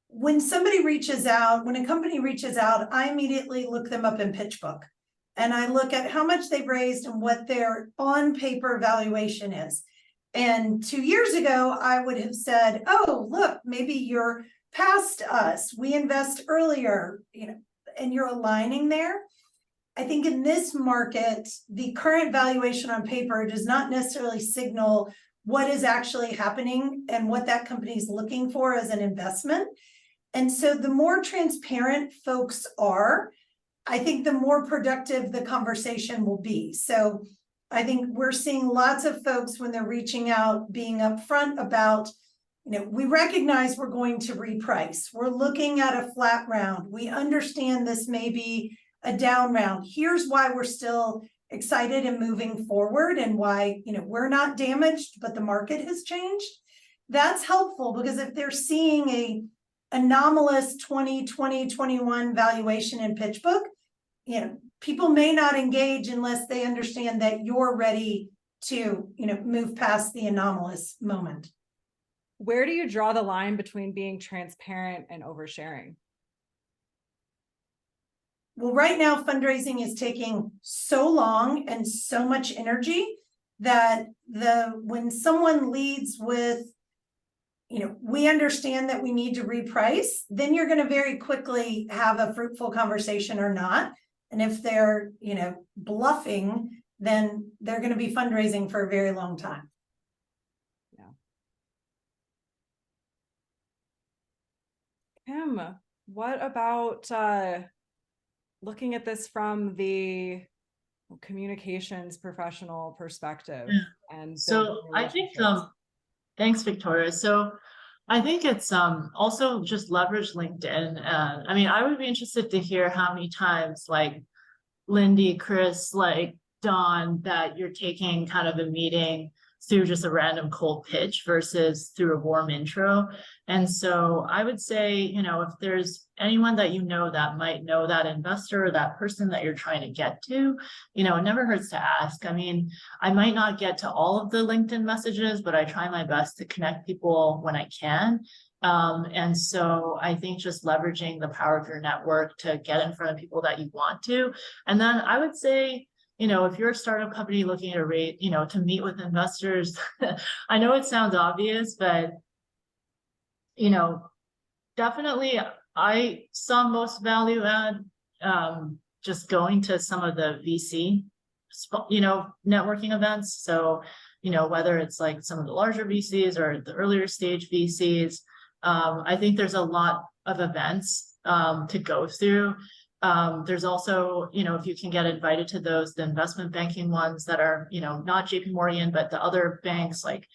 when somebody reaches out, when a company reaches out, I immediately look them up in PitchBook, and I look at how much they've raised and what their on paper valuation is. And 2 years ago, I would have said, oh, look, maybe you're past us. We invest earlier, and you're aligning there. I think in this market, the current valuation on paper does not necessarily signal what is actually happening and what that company is looking for as an investment. And so the more transparent folks are, I think the more productive the conversation will be. So I think we're seeing lots of folks when they're reaching out, being upfront about, we recognize we're going to reprice. We're looking at a flat round. We understand this may be a down round. Here's why we're still excited and moving forward, and why, we're not damaged, but the market has changed. That's helpful, because if they're seeing a anomalous 2020, 21 valuation in PitchBook, people may not engage unless they understand that you're ready to, move past the anomalous moment. Where do you draw the line between being transparent and oversharing? Well, right now, fundraising is taking so long and so much energy that when someone leads with, we understand that we need to reprice, then you're going to very quickly have a fruitful conversation or not. And if they're, bluffing, then they're going to be fundraising for a very long time. Kim, what about looking at this from the communications professional perspective? And so I think thanks, Victoria. So I think it's also just leverage LinkedIn. And I mean, I would be interested to hear how many times like Lindy, Chris, like Dawn, that you're taking kind of a meeting through just a random cold pitch versus through a warm intro. And so I would say, if there's anyone that that might know that investor or that person that you're trying to get to, it never hurts to ask. I mean, I might not get to all of the LinkedIn messages, but I try my best to connect people when I can. And so I think just leveraging the power of your network to get in front of people that you want to. And then I would say, if you're a startup company looking at to meet with investors, I know it sounds obvious, but, definitely I saw most value add just going to some of the VC, networking events. So, whether it's like some of the larger VCs or the earlier stage VCs, I think there's a lot of events to go through. There's also, if you can get invited to the investment banking ones that are, not JP Morgan, but the other banks like,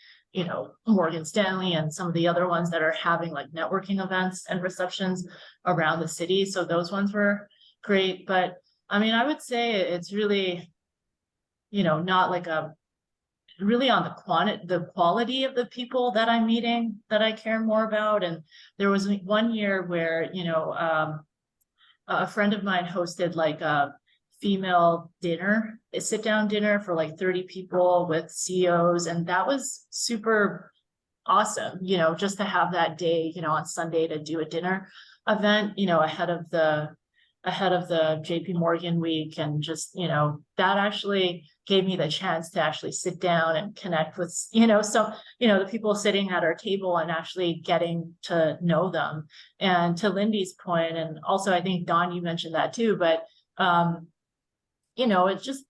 Morgan Stanley and some of the other ones that are having like networking events and receptions around the city. So those ones were great. But I mean, I would say it's really, not like really on the quality of the people that I'm meeting that I care more about. And there was one year where, a friend of mine hosted like a female dinner, a sit down dinner for like 30 people with CEOs. And that was super awesome, just to have that day, on Sunday to do a dinner event, ahead of the JP Morgan week. And just, that actually gave me the chance to actually sit down and connect with, the people sitting at our table and actually getting to know them. And to Lindy's point, and also I think Dawn, you mentioned that too, but, it's just,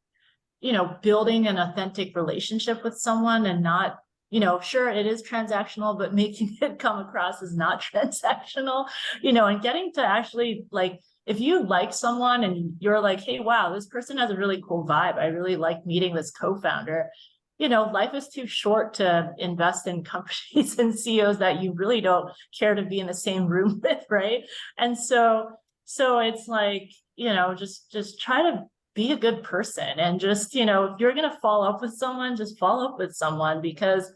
building an authentic relationship with someone and not, sure, it is transactional, but making it come across as not transactional, and getting to actually like, if you like someone and you're like, hey, wow, this person has a really cool vibe. I really like meeting this co-founder. Life is too short to invest in companies and CEOs that you really don't care to be in the same room with, right? And so it's like, just try to be a good person and just, if you're going to follow up with someone, just follow up with someone because,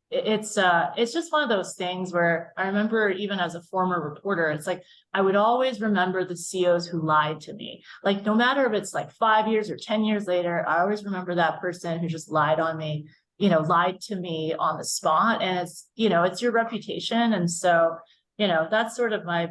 it's just one of those things where I remember even as a former reporter, it's like, I would always remember the CEOs who lied to me. Like, no matter if it's like 5 years or 10 years later, I always remember that person who just lied on me, lied to me on the spot. And it's, it's your reputation. And so, that's sort of my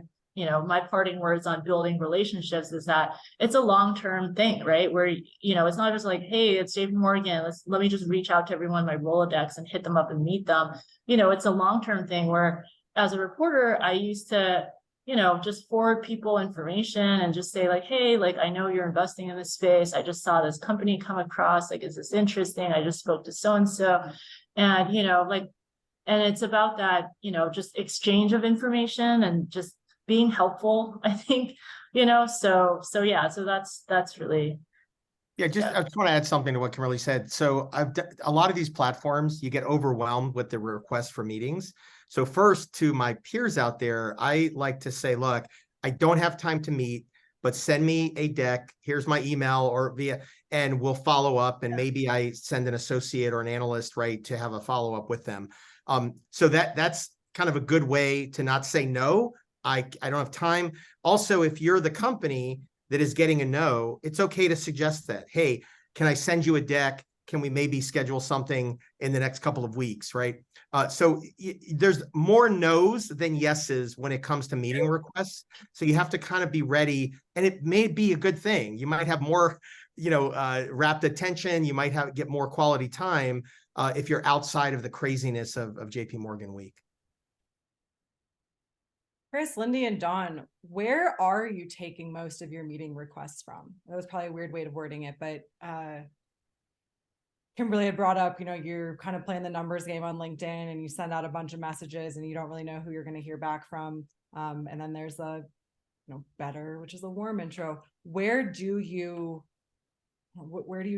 parting words on building relationships is that it's a long-term thing, right? Where, it's not just like, hey, it's JP Morgan. Let me just reach out to everyone in my Rolodex and hit them up and meet them. It's a long-term thing where as a reporter, I used to, just forward people information and just say like, hey, like, I know you're investing in this space. I just saw this company come across, like, is this interesting? I just spoke to so-and-so. And, and it's about that, just exchange of information and just being helpful, I think, so that's really. I just want to add something to what Kimberly said. So a lot of these platforms, you get overwhelmed with the requests for meetings. So first, to my peers out there, I like to say, look, I don't have time to meet, but send me a deck. Here's my email and we'll follow up. And maybe I send an associate or an analyst, right, to have a follow up with them. So that's kind of a good way to not say no. I don't have time. Also, if you're the company, that is getting a no, it's okay to suggest that, hey, can I send you a deck? Can we maybe schedule something in the next couple of weeks, right? So there's more no's than yeses when it comes to meeting requests. So you have to kind of be ready, and it may be a good thing. You might have more, rapt attention. You might get more quality time if you're outside of the craziness of JP Morgan week. Chris, Lindy, and Dawn, where are you taking most of your meeting requests from? That was probably a weird way of wording it, but Kimberly had brought up, you're kind of playing the numbers game on LinkedIn and you send out a bunch of messages and you don't really know who you're going to hear back from. And then there's better, which is a warm intro. Where do you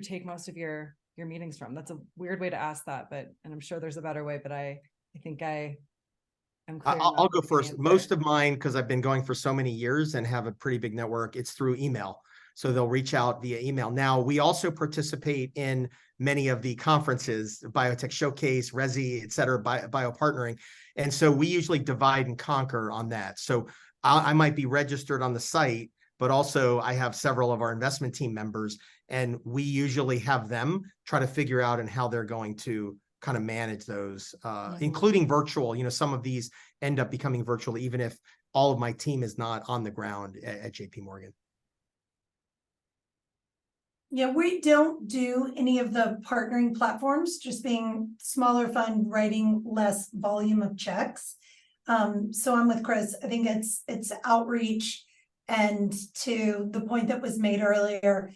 take most of your meetings from? That's a weird way to ask that, and I'm sure there's a better way, but I think I'm clear. I'll go first. Most of mine, because I've been going for so many years and have a pretty big network, it's through email. So they'll reach out via email. Now, we also participate in many of the conferences, Biotech Showcase, Resi, et cetera, bio partnering. And so we usually divide and conquer on that. So I might be registered on the site, but also I have several of our investment team members, and we usually have them try to figure out and how they're going to kind of manage those, including virtual. Some of these end up becoming virtual, even if all of my team is not on the ground at JP Morgan. Yeah, we don't do any of the partnering platforms, just being smaller fund, writing less volume of checks. So I'm with Chris. I think it's outreach, and to the point that was made earlier,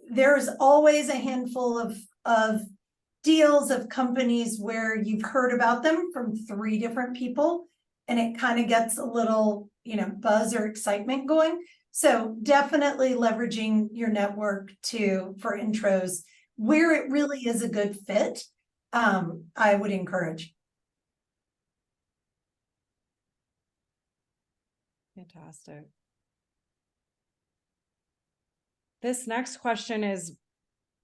there's always a handful of deals of companies where you've heard about them from 3 different people, and it kind of gets a little, buzz or excitement going. So definitely leveraging your network for intros where it really is a good fit. I would encourage. Fantastic. This next question is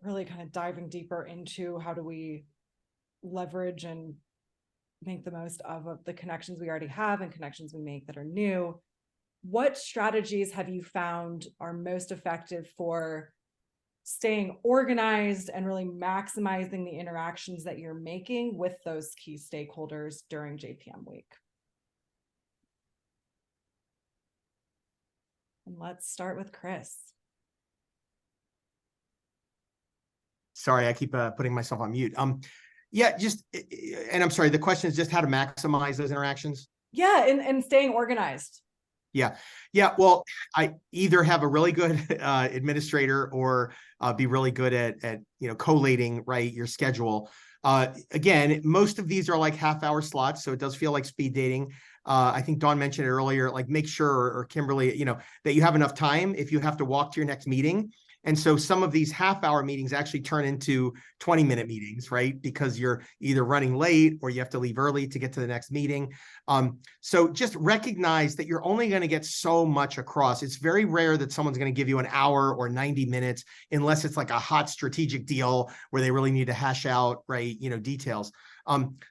really kind of diving deeper into how do we leverage and make the most of the connections we already have and connections we make that are new. What strategies have you found are most effective for staying organized and really maximizing the interactions that you're making with those key stakeholders during JPM week? And let's start with Chris. Sorry, I keep putting myself on mute. And I'm sorry, the question is just how to maximize those interactions? Yeah, and staying organized. Yeah. Well, I either have a really good administrator or be really good at collating, right, your schedule. Again, most of these are like half-hour slots, so it does feel like speed dating. I think Dawn mentioned it earlier, like make sure, or Kimberly, that you have enough time if you have to walk to your next meeting. And so some of these half-hour meetings actually turn into 20-minute meetings, right? Because you're either running late or you have to leave early to get to the next meeting. So just recognize that you're only going to get so much across. It's very rare that someone's going to give you an hour or 90 minutes, unless it's like a hot strategic deal where they really need to hash out, right, details.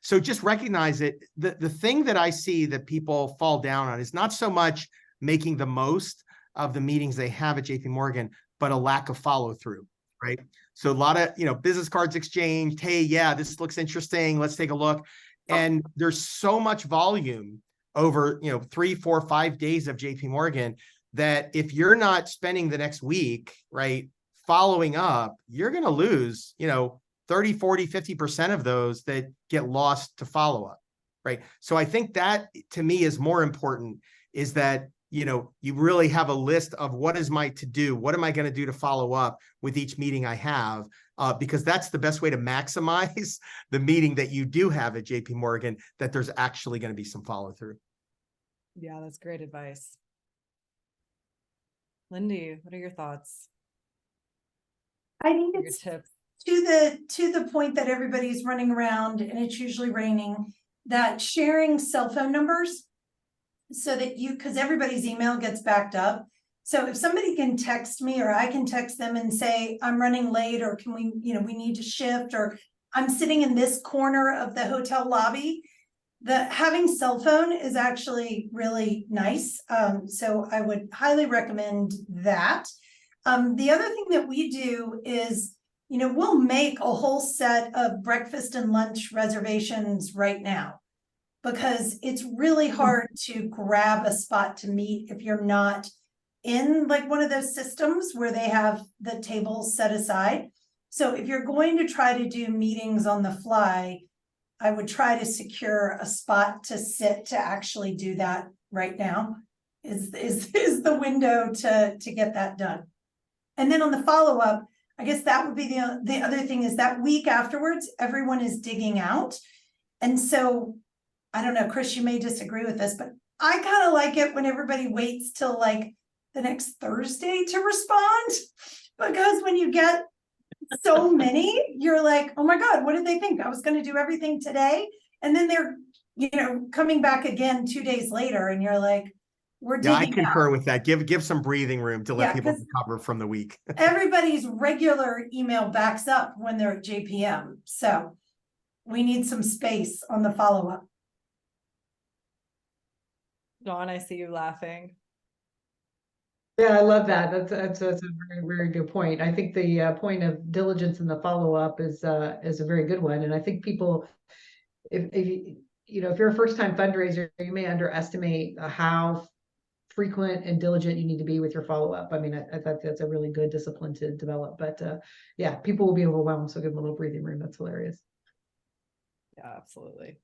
So just recognize it. The thing that I see that people fall down on is not so much making the most of the meetings they have at JP Morgan, but a lack of follow through, right? So a lot of, business cards exchanged. Hey, yeah, this looks interesting. Let's take a look. And there's so much volume over, 3, 4, 5 days of JP Morgan that if you're not spending the next week, right, following up, you're going to lose, 30, 40, 50% of those that get lost to follow up, right? So I think that to me is more important, is that you really have a list of what is my to-do, what am I going to do to follow up with each meeting I have, because that's the best way to maximize the meeting that you do have at JP Morgan, that there's actually going to be some follow-through. Yeah, that's great advice. Lindy, what are your thoughts? I think Your it's tips? to the point that everybody's running around and it's usually raining, that sharing cell phone numbers, so that because everybody's email gets backed up. So if somebody can text me, or I can text them and say, I'm running late, or can we, we need to shift, or I'm sitting in this corner of the hotel lobby, having cell phone is actually really nice. So I would highly recommend that. The other thing that we do is, we'll make a whole set of breakfast and lunch reservations right now, because it's really hard to grab a spot to meet if you're not in like one of those systems where they have the tables set aside. So if you're going to try to do meetings on the fly, I would try to secure a spot to sit to actually do that right now is the window to get that done. And then on the follow-up, I guess that would be the other thing is that week afterwards, everyone is digging out. And so, I don't know, Chris, you may disagree with this, but I kind of like it when everybody waits till like the next Thursday to respond, because when you get so many, you're like, oh my God, what did they think? I was going to do everything today. And then they're, coming back again 2 days later and you're like, we're digging I concur out. with that. Give some breathing room to let Yeah, people 'cause recover from the week. everybody's regular email backs up when they're at JPM. So we need some space on the follow-up. Dawn, I see you laughing. Yeah, I love that. That's a very, very good point. I think the point of diligence in the follow-up is a very good one. And I think people, if if you're a first-time fundraiser, you may underestimate how frequent and diligent you need to be with your follow-up. I mean, I thought that's a really good discipline to develop. But yeah, people will be overwhelmed, so give them a little breathing room. That's hilarious. Yeah, absolutely.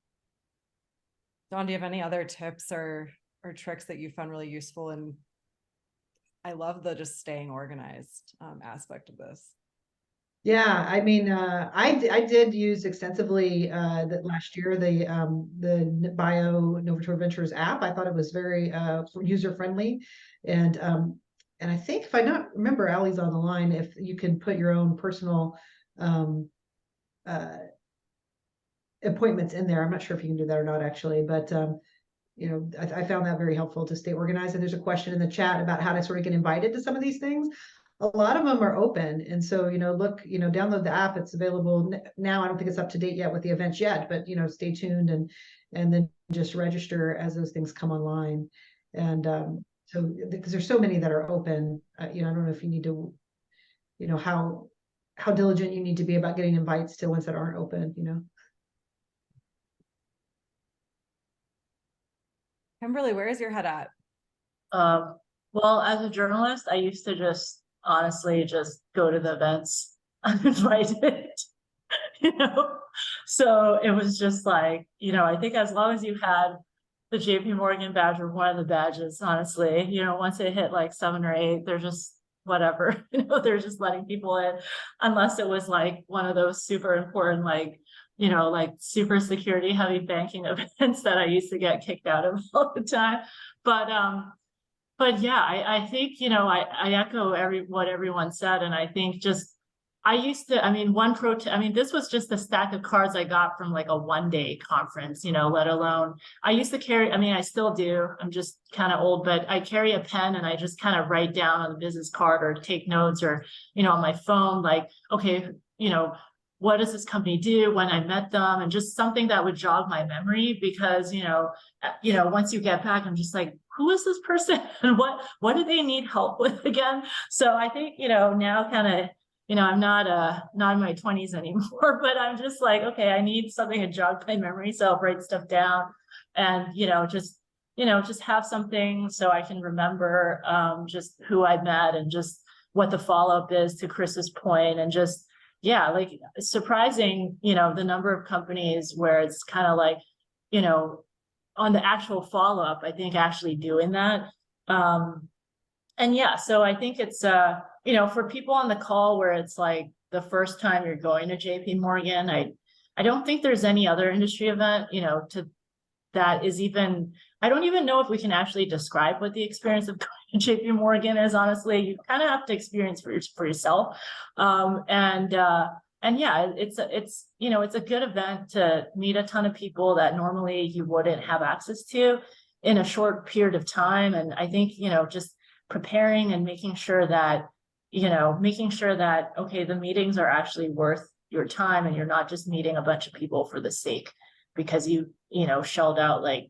Dawn, do you have any other tips or tricks that you found really useful? And I love the just staying organized aspect of this. Yeah, I mean, I did use extensively that last year the Bio Novator Ventures app. I thought it was very user friendly, and I think if I not remember, Allie's on the line. If you can put your own personal appointments in there, I'm not sure if you can do that or not actually, but I found that very helpful to stay organized. And there's a question in the chat about how to sort of get invited to some of these things. A lot of them are open. And so, look, download the app. It's available now. I don't think it's up to date yet with the events yet, but, stay tuned and then just register as those things come online. And so, because there's so many that are open, I don't know if you need to, how diligent you need to be about getting invites to ones that aren't open, Kimberly, where is your head at? Well, as a journalist, I used to just honestly just go to the events uninvited, So it was just like, I think as long as you had the JP Morgan badge or one of the badges, honestly, once it hit like 7 or 8, they're just whatever, they're just letting people in, unless it was like one of those super important, like super security heavy banking events that I used to get kicked out of all the time. But yeah, I think, I echo what everyone said. And I think this was just a stack of cards I got from like a one-day conference, let alone, I used to carry, I still do, I'm just kind of old, but I carry a pen and I just kind of write down on the business card or take notes or, on my phone, like, okay, what does this company do, when I met them, and just something that would jog my memory, because, once you get back, I'm just like, who is this person and what do they need help with again? So I think, now kind of, I'm not in my 20s anymore, but I'm just like, okay, I need something to jog my memory. So I'll write stuff down and, just have something so I can remember just who I met and just what the follow-up is, to Chris's point, and just, yeah, like surprising, the number of companies where it's kind of like, on the actual follow-up, I think actually doing that. And yeah, so I think it's, for people on the call where it's like the first time you're going to JP Morgan, I don't think there's any other industry event, that is even, I don't even know if we can actually describe what the experience of going to JP Morgan is, honestly. You kind of have to experience for yourself. And yeah, it's a good event to meet a ton of people that normally you wouldn't have access to in a short period of time. And I think, just preparing and making sure that, okay, the meetings are actually worth your time and you're not just meeting a bunch of people for the sake because you shelled out like,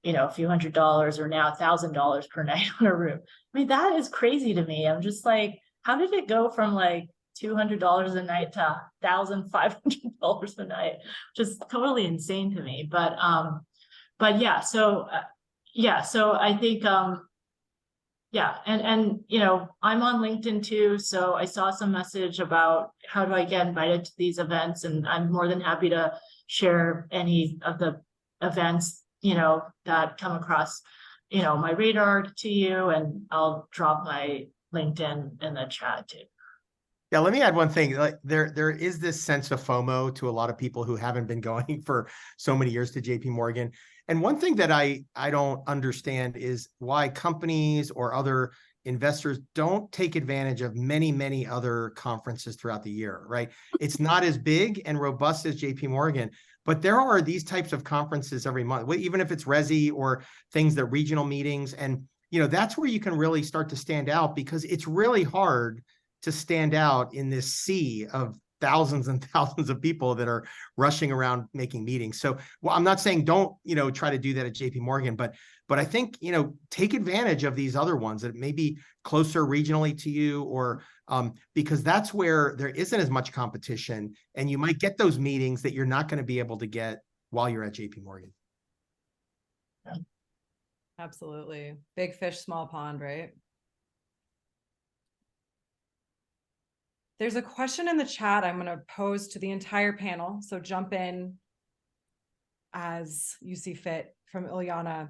a few $100s or now $1,000 per night on a room. I mean, that is crazy to me. I'm just like, how did it go from like $200 a night to $1,500 a night? Just totally insane to me. But yeah, so I think, yeah. And, I'm on LinkedIn too. So I saw some message about how do I get invited to these events, and I'm more than happy to share any of the events, that come across, my radar to you, and I'll drop my LinkedIn in the chat too. Yeah, let me add one thing. Like there is this sense of FOMO to a lot of people who haven't been going for so many years to JP Morgan. And one thing that I don't understand is why companies or other investors don't take advantage of many, many other conferences throughout the year, right? It's not as big and robust as JP Morgan, but there are these types of conferences every month, even if it's Resi or things that regional meetings. And, that's where you can really start to stand out, because it's really hard to stand out in this sea of thousands and thousands of people that are rushing around making meetings. So, well, I'm not saying don't, try to do that at JP Morgan, but I think, take advantage of these other ones that may be closer regionally to you, or because that's where there isn't as much competition, and you might get those meetings that you're not going to be able to get while you're at JP Morgan. Absolutely. Big fish, small pond, right? There's a question in the chat I'm going to pose to the entire panel, so jump in as you see fit, from Ilyana.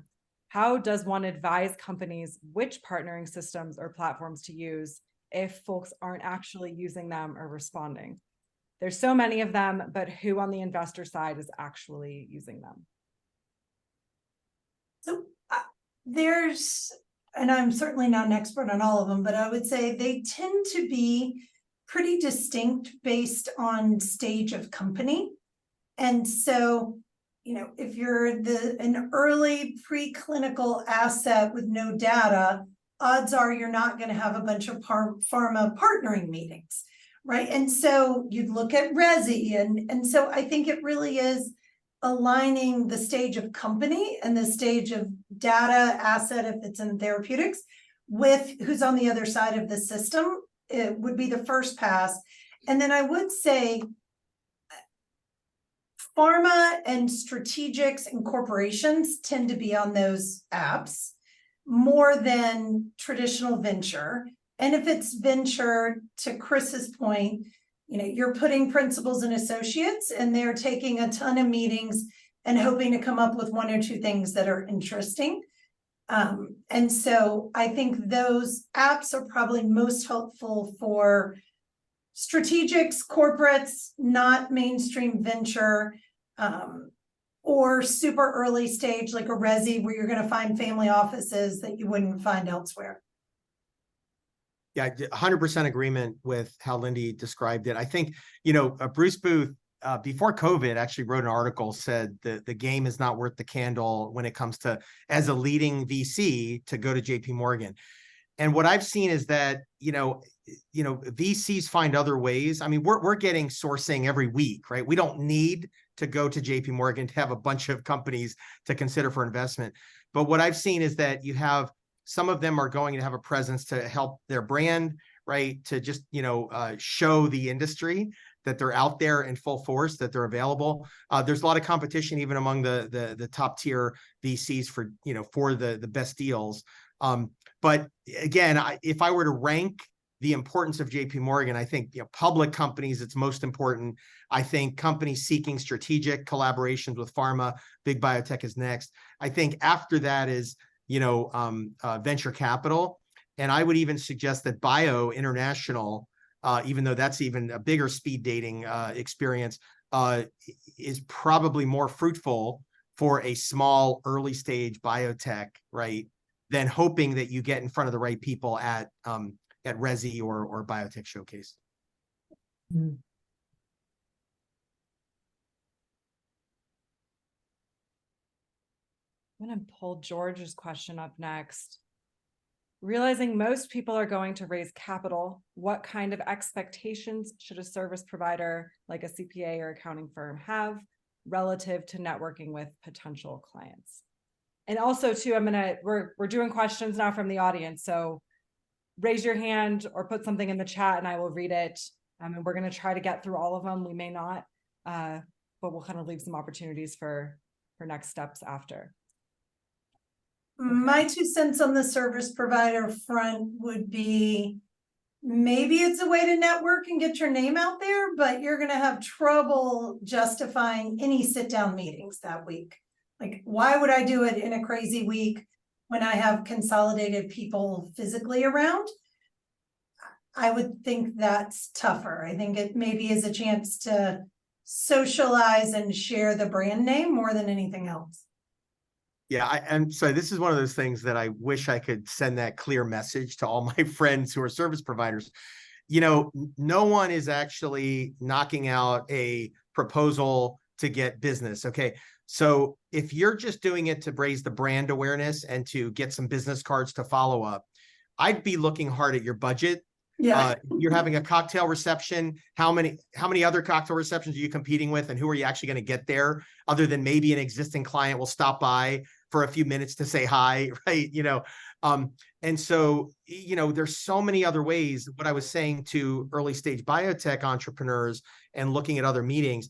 How does one advise companies which partnering systems or platforms to use if folks aren't actually using them or responding? There's so many of them, but who on the investor side is actually using them? So and I'm certainly not an expert on all of them, but I would say they tend to be pretty distinct based on stage of company. And so, if you're an early preclinical asset with no data, odds are you're not going to have a bunch of pharma partnering meetings, right? And so you'd look at Resi, and so I think it really is aligning the stage of company and the stage of data asset, if it's in therapeutics, with who's on the other side of the system. It would be the first pass. And then I would say pharma and strategics and corporations tend to be on those apps more than traditional venture. And if it's venture, to Chris's point, you're putting principals and associates, and they're taking a ton of meetings and hoping to come up with one or two things that are interesting. And so I think those apps are probably most helpful for strategics, corporates, not mainstream venture, or super early stage like a Resi, where you're going to find family offices that you wouldn't find elsewhere. Yeah, 100% agreement with how Lindy described it. I think, Bruce Booth, before COVID, actually wrote an article, said that the game is not worth the candle when it comes to, as a leading VC, to go to JP Morgan. And what I've seen is that, VCs find other ways. I mean, we're getting sourcing every week, right? We don't need to go to JP Morgan to have a bunch of companies to consider for investment. But what I've seen is that you have, some of them are going to have a presence to help their brand, right? To just, show the industry that they're out there in full force, that they're available. There's a lot of competition even among the top tier VCs for, for the best deals. But again, if I were to rank the importance of JP Morgan, I think, public companies, it's most important. I think companies seeking strategic collaborations with pharma, big biotech is next. I think after that is, venture capital. And I would even suggest that bio international, even though that's even a bigger speed dating experience, is probably more fruitful for a small early stage biotech, right, than hoping that you get in front of the right people at Resi or Biotech Showcase. Mm. I'm going to pull George's question up next. Realizing most people are going to raise capital, what kind of expectations should a service provider like a CPA or accounting firm have relative to networking with potential clients. And also too, we're doing questions now from the audience. So raise your hand or put something in the chat and I will read it. And we're going to try to get through all of them. We may not, but we'll kind of leave some opportunities for next steps after. My 2 cents on the service provider front would be, maybe it's a way to network and get your name out there, but you're going to have trouble justifying any sit-down meetings that week. Like, why would I do it in a crazy week when I have consolidated people physically around? I would think that's tougher. I think it maybe is a chance to socialize and share the brand name more than anything else. Yeah, and so this is one of those things that I wish I could send that clear message to all my friends who are service providers. You know, no one is actually knocking out a proposal to get business. Okay. So if you're just doing it to raise the brand awareness and to get some business cards to follow up, I'd be looking hard at your budget. Yeah. You're having a cocktail reception. How many other cocktail receptions are you competing with? And who are you actually going to get there other than maybe an existing client will stop by for a few minutes to say hi, right? You know, and so, you know, there's so many other ways. What I was saying to early stage biotech entrepreneurs and looking at other meetings,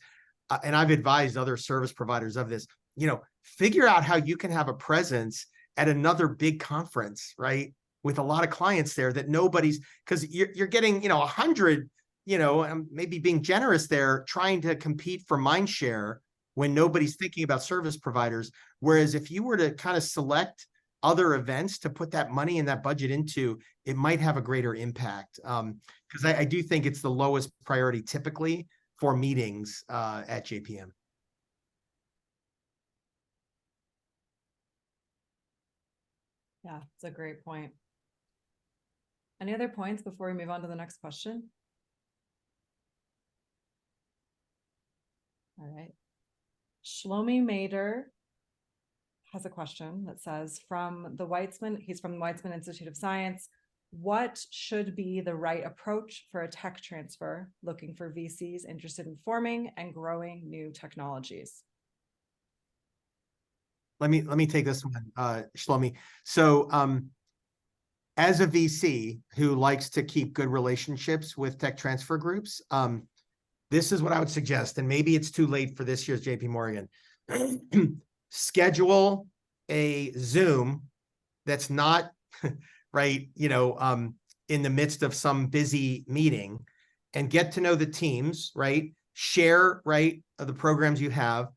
and I've advised other service providers of this, you know, figure out how you can have a presence at another big conference, right? With a lot of clients there that nobody's, because you're getting, you know, 100, you know, maybe being generous there, trying to compete for mind share when nobody's thinking about service providers. Whereas if you were to kind of select other events to put that money and that budget into, it might have a greater impact. Because I do think it's the lowest priority typically for meetings at JPM. Yeah, it's a great point. Any other points before we move on to the next question? All right. Shlomi Mader has a question that says, he's from the Weitzman Institute of Science. What should be the right approach for a tech transfer looking for VCs interested in forming and growing new technologies? Let me take this one, Shlomi. So as a VC who likes to keep good relationships with tech transfer groups, this is what I would suggest, and maybe it's too late for this year's JP Morgan. Schedule a Zoom that's not right, you know, in the midst of some busy meeting, and get to know the teams, right? Share, right, the programs you have.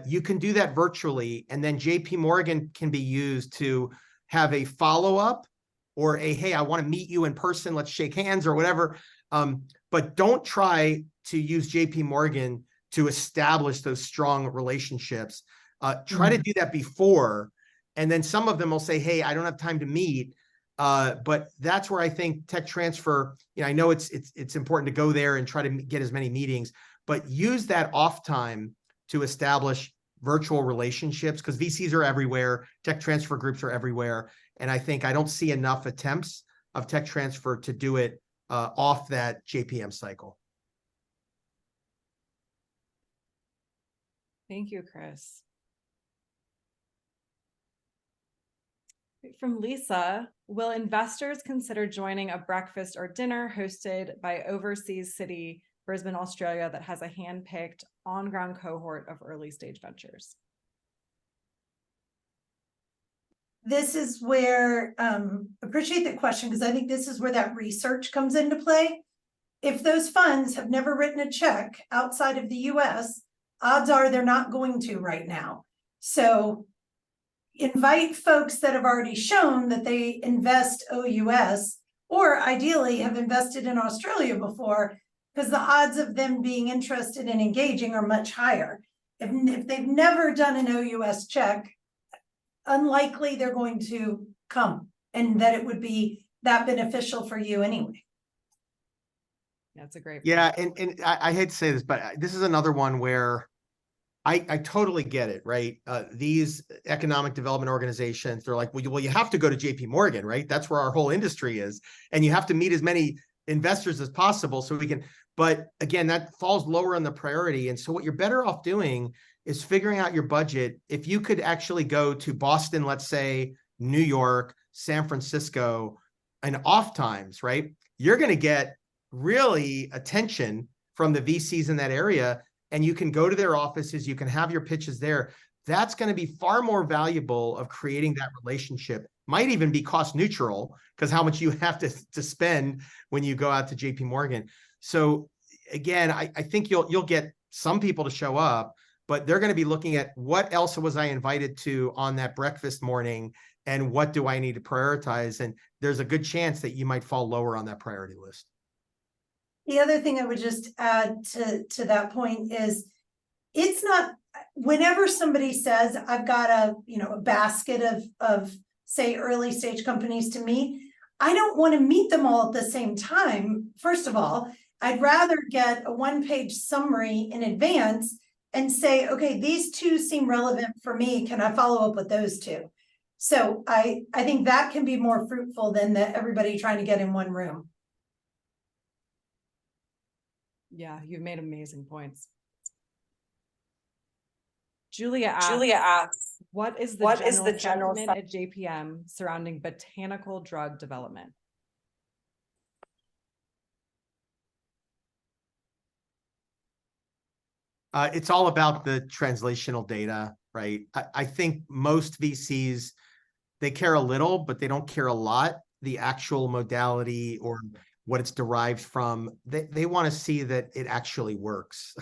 You can do that virtually, and then JP Morgan can be used to have a follow-up or a, hey, I want to meet you in person, let's shake hands or whatever. But don't try to use JP Morgan to establish those strong relationships. Try to do that before, and then some of them will say, hey, I don't have time to meet. But that's where I think tech transfer, you know, I know it's important to go there and try to get as many meetings, but use that off time to establish virtual relationships, because VCs are everywhere, tech transfer groups are everywhere. And I don't see enough attempts of tech transfer to do it off that JPM cycle. Thank you, Chris. From Lisa, will investors consider joining a breakfast or dinner hosted by overseas city, Brisbane, Australia, that has a hand-picked on-ground cohort of early stage ventures? This is where, appreciate the question, because I think this is where that research comes into play. If those funds have never written a check outside of the US, odds are they're not going to right now. So invite folks that have already shown that they invest OUS, or ideally have invested in Australia before, because the odds of them being interested in engaging are much higher. If they've never done an OUS check, unlikely they're going to come, and that it would be that beneficial for you anyway. That's a great point. Yeah, and I hate to say this, but this is another one where I totally get it, right? These economic development organizations, they're like, well, you have to go to JP Morgan, right? That's where our whole industry is. And you have to meet as many investors as possible so we can, But again, that falls lower on the priority. And so what you're better off doing is figuring out your budget. If you could actually go to Boston, let's say, New York, San Francisco, and off times, right? You're going to get really attention from the VCs in that area, and you can go to their offices, you can have your pitches there. That's going to be far more valuable of creating that relationship. Might even be cost neutral because how much you have to spend when you go out to JP Morgan. So again, I think you'll get some people to show up, but they're going to be looking at what else was I invited to on that breakfast morning and what do I need to prioritize? And there's a good chance that you might fall lower on that priority list. The other thing I would just add to that point is it's not, whenever somebody says, I've got a basket of say early stage companies to meet, I don't want to meet them all at the same time. First of all, I'd rather get a one-page summary in advance and say, okay, these two seem relevant for me. Can I follow up with those two? So I think that can be more fruitful than everybody trying to get in one room. Yeah, you've made amazing points. Julia asks, what is the general sentiment at JPM surrounding botanical drug development? It's all about the translational data, right? I think most VCs, they care a little, but they don't care a lot. The actual modality or what it's derived from, they want to see that it actually works.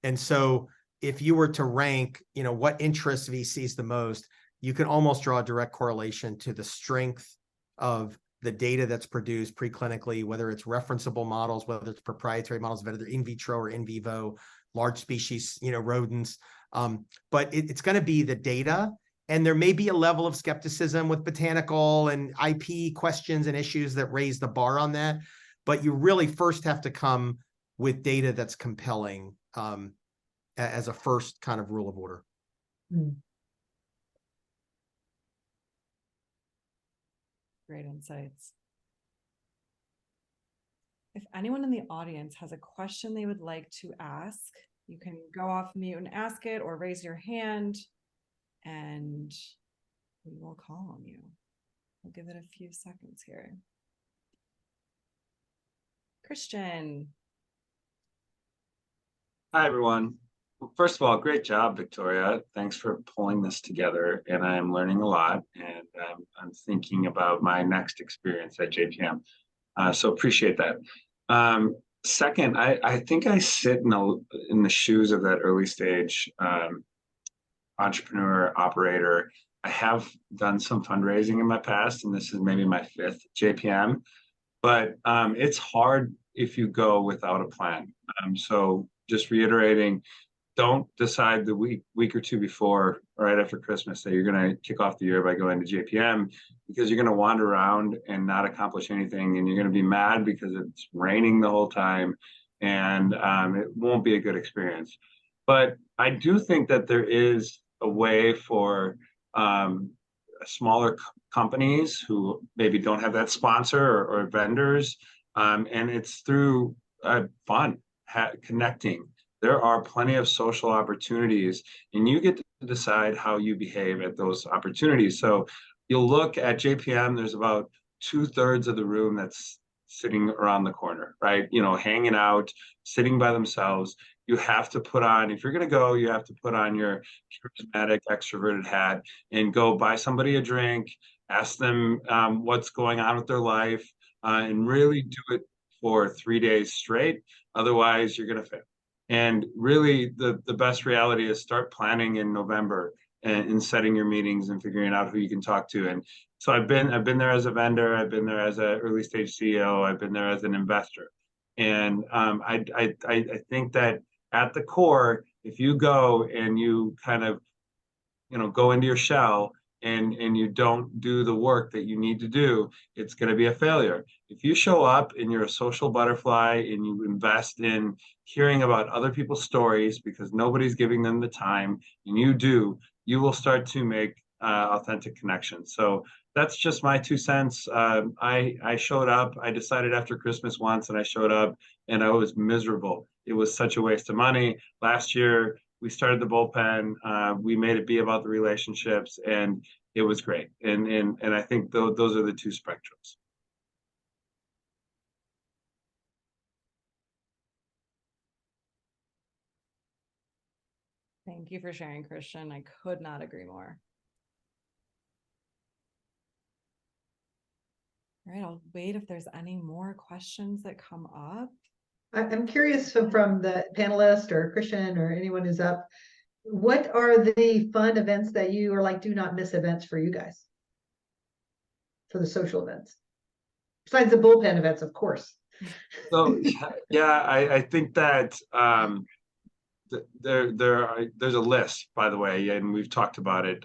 And so if you were to rank, what interests VCs the most, you can almost draw a direct correlation to the strength of the data that's produced preclinically, whether it's referenceable models, whether it's proprietary models, whether they're in vitro or in vivo, large species, rodents. But it's going to be the data. And there may be a level of skepticism with botanical and IP questions and issues that raise the bar on that. But you really first have to come with data that's compelling as a first kind of rule of order. Great insights. If anyone in the audience has a question they would like to ask, you can go off mute and ask it or raise your hand and we will call on you. We'll give it a few seconds here. Christian. Hi, everyone. First of all, great job, Victoria. Thanks for pulling this together, and I am learning a lot, and I'm thinking about my next experience at JPM. So appreciate that. Second, I think I sit in the shoes of that early stage entrepreneur, operator. I have done some fundraising in my past, and this is maybe my 5th JPM, but it's hard if you go without a plan. So just reiterating, don't decide the week or two before, right after Christmas, that you're going to kick off the year by going to JPM, because you're going to wander around and not accomplish anything, and you're going to be mad because it's raining the whole time, and it won't be a good experience. But I do think that there is a way for smaller companies who maybe don't have that sponsor or vendors, and it's through fun, connecting. There are plenty of social opportunities, and you get to decide how you behave at those opportunities. So you'll look at JPM, there's about 2/3 of the room that's sitting around the corner, right? Hanging out, sitting by themselves. You have to put on, if you're going to go, you have to put on your charismatic, extroverted hat and go buy somebody a drink, ask them what's going on with their life, and really do it for 3 days straight. Otherwise, you're going to fail. And really, the best reality is start planning in November and setting your meetings and figuring out who you can talk to. And so I've been there as a vendor, I've been there as an early stage CEO, I've been there as an investor. And I think that at the core, if you go and you kind of go into your shell and you don't do the work that you need to do, it's going to be a failure. If you show up and you're a social butterfly and you invest in hearing about other people's stories because nobody's giving them the time, and you will start to make authentic connection. So that's just my 2 cents. I showed up. I decided after Christmas once, and I showed up, and I was miserable. It was such a waste of money. Last year, we started the Bullpen. We made it be about the relationships, and it was great. And I think those are the two spectrums. Thank you for sharing, Christian. I could not agree more. All right, I'll wait if there's any more questions that come up. I'm curious from the panelist or Christian or anyone who's up, what are the fun events that you are like, do not miss events for you guys? For the social events, besides the Bullpen events, of course. So yeah, I think that there's a list, by the way, and we've talked about it.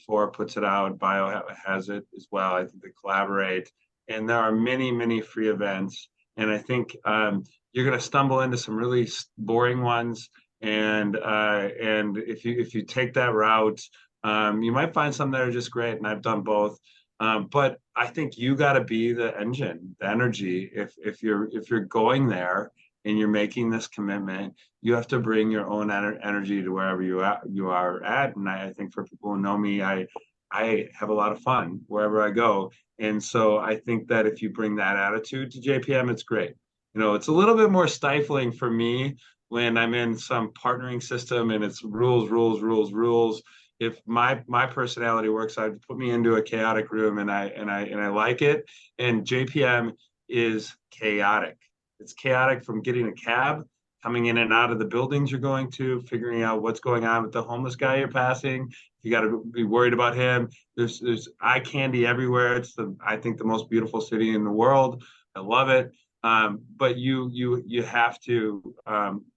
Big4 puts it out, Bio has it as well. I think they collaborate, and there are many free events. And I think you're going to stumble into some really boring ones, and if you take that route, you might find some that are just great. And I've done both. But I think you got to be the engine, the energy. If you're going there and you're making this commitment, you have to bring your own energy to wherever you are at. And I think for people who know me, I have a lot of fun wherever I go. And so I think that if you bring that attitude to JPM, it's great. You know, it's a little bit more stifling for me when I'm in some partnering system and it's rules. If my personality works, I'd put me into a chaotic room, and I like it. And JPM is chaotic. It's chaotic from getting a cab, coming in and out of the buildings you're going to, figuring out what's going on with the homeless guy you're passing. You got to be worried about him. There's eye candy everywhere. It's I think the most beautiful city in the world. I love it. But you have to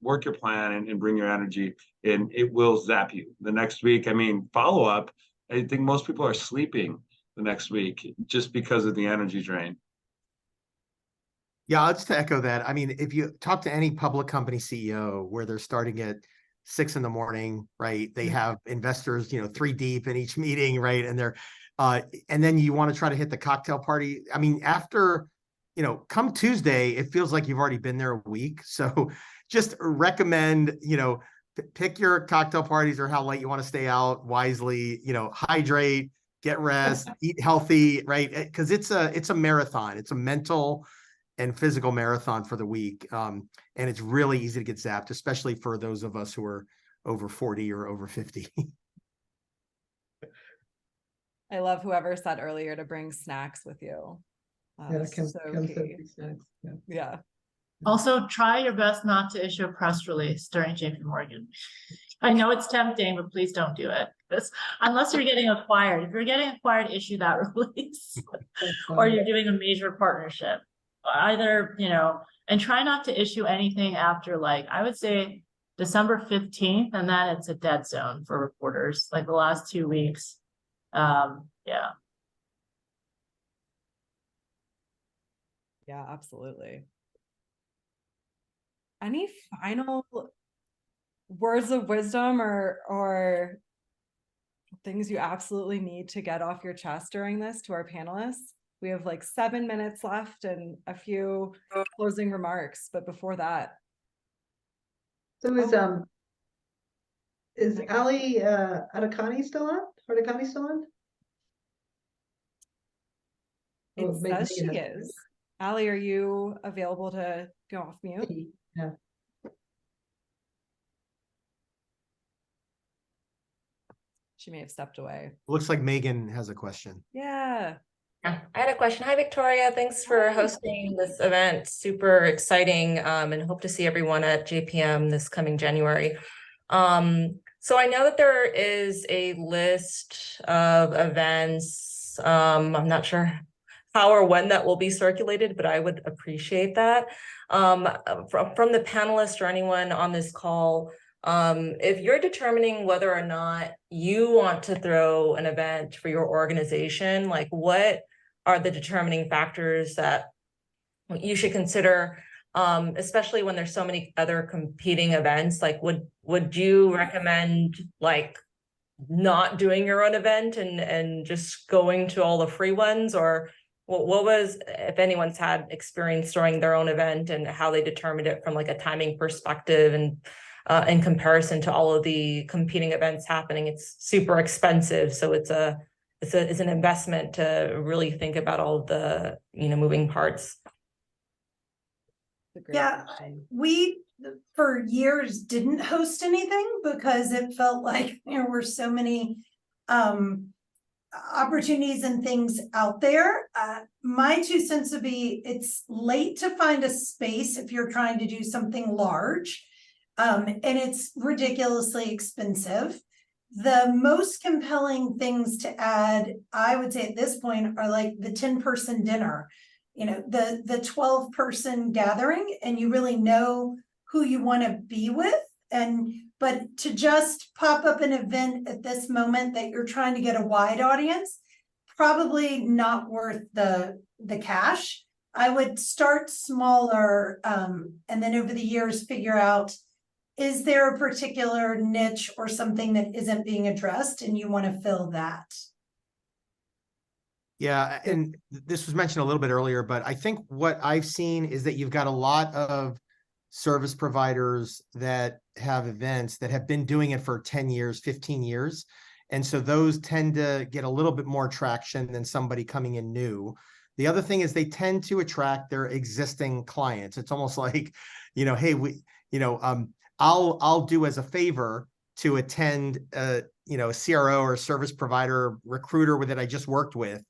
work your plan and bring your energy, and it will zap you the next week. I mean, follow up. I think most people are sleeping the next week just because of the energy drain. Yeah, just to echo that. I mean, if you talk to any public company CEO where they're starting at 6 a.m, right? They have investors, 3 deep in each meeting, right? And they're, and then you want to try to hit the cocktail party. I mean, after, come Tuesday, it feels like you've already been there a week. So just recommend, pick your cocktail parties or how late you want to stay out wisely, hydrate, get rest, eat healthy, right? Because it's a marathon. It's a mental and physical marathon for the week. And it's really easy to get zapped, especially for those of us who are over 40 or over 50. I love whoever said earlier to bring snacks with you. Yeah, So key. snacks. Yeah. Yeah. Also, try your best not to issue a press release during JP Morgan. I know it's tempting, but please don't do it. Unless you're getting acquired. If you're getting acquired, issue that release. Or you're doing a major partnership. Either, and try not to issue anything after, like, I would say December 15th, and then it's a dead zone for reporters, like the last 2 weeks. Yeah. Yeah, absolutely. Any final words of wisdom or things you absolutely need to get off your chest during this to our panelists? We have like 7 minutes left and a few closing remarks, but before that. So is Ali Adekani still on? Adekani still on? It says she is. Ali, are you available to go off mute? Yeah. She may have stepped away. Looks like Megan has a question. Yeah. I had a question. Hi, Victoria. Thanks for hosting this event. Super exciting, and hope to see everyone at JPM this coming January. So I know that there is a list of events. I'm not sure how or when that will be circulated, but I would appreciate that. From the panelists or anyone on this call, if you're determining whether or not you want to throw an event for your organization, like what are the determining factors that you should consider, especially when there's so many other competing events? Like would you recommend like not doing your own event and just going to all the free ones? Or what was, if anyone's had experience throwing their own event and how they determined it from like a timing perspective, and in comparison to all of the competing events happening, it's super expensive. So it's an investment to really think about all of the, moving parts. Yeah, we for years didn't host anything because it felt like there were so many opportunities and things out there. My 2 cents would be, it's late to find a space if you're trying to do something large, and it's ridiculously expensive. The most compelling things to add, I would say at this point, are like the 10-person dinner, the 12-person gathering, and you really know who you want to be with. But to just pop up an event at this moment that you're trying to get a wide audience, probably not worth the cash. I would start smaller, and then over the years figure out, is there a particular niche or something that isn't being addressed and you want to fill that? Yeah, and this was mentioned a little bit earlier, but I think what I've seen is that you've got a lot of service providers that have events that have been doing it for 10 years, 15 years. And so those tend to get a little bit more traction than somebody coming in new. The other thing is they tend to attract their existing clients. It's almost like, hey, I'll do as a favor to attend a CRO or service provider recruiter that I just worked with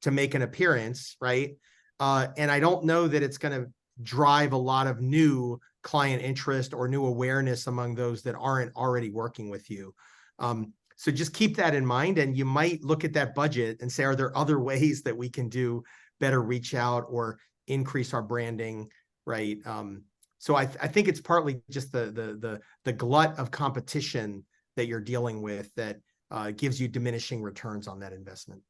to make an appearance, right? And I don't know that it's going to drive a lot of new client interest or new awareness among those that aren't already working with you. So just keep that in mind, and you might look at that budget and say, are there other ways that we can do better reach out or increase our branding, right? So I think it's partly just the glut of competition that you're dealing with that gives you diminishing returns on that investment.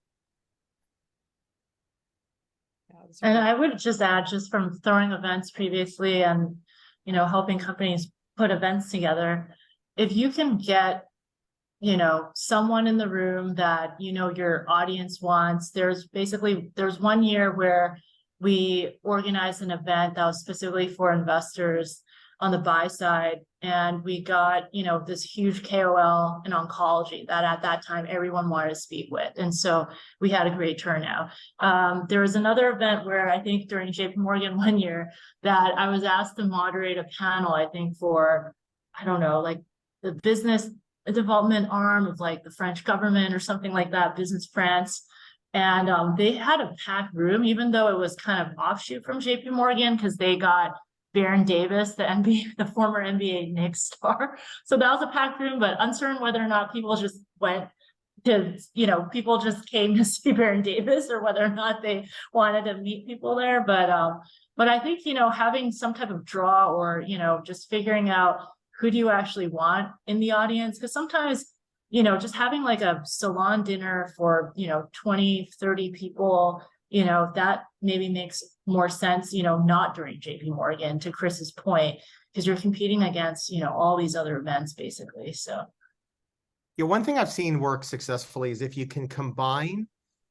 And I would just add, just from throwing events previously and, helping companies put events together, if you can get, someone in the room that, your audience wants, there's 1 year where we organized an event that was specifically for investors on the buy side. And we got, this huge KOL in oncology that at that time everyone wanted to speak with. And so we had a great turnout. There was another event where I think during JP Morgan 1 year that I was asked to moderate a panel, I think for, I don't know, like the business development arm of like the French government or something like that, Business France. And they had a packed room, even though it was kind of offshoot from JP Morgan, because they got Baron Davis, the former NBA Knicks star. So that was a packed room, but uncertain whether or not people just went to, people just came to see Baron Davis or whether or not they wanted to meet people there. But I think, having some type of draw or, just figuring out who do you actually want in the audience? Because sometimes, just having like a salon dinner for, 20, 30 people, that maybe makes more sense, not during JP Morgan, to Chris's point, because you're competing against, all these other events basically. So. Yeah, one thing I've seen work successfully is if you can combine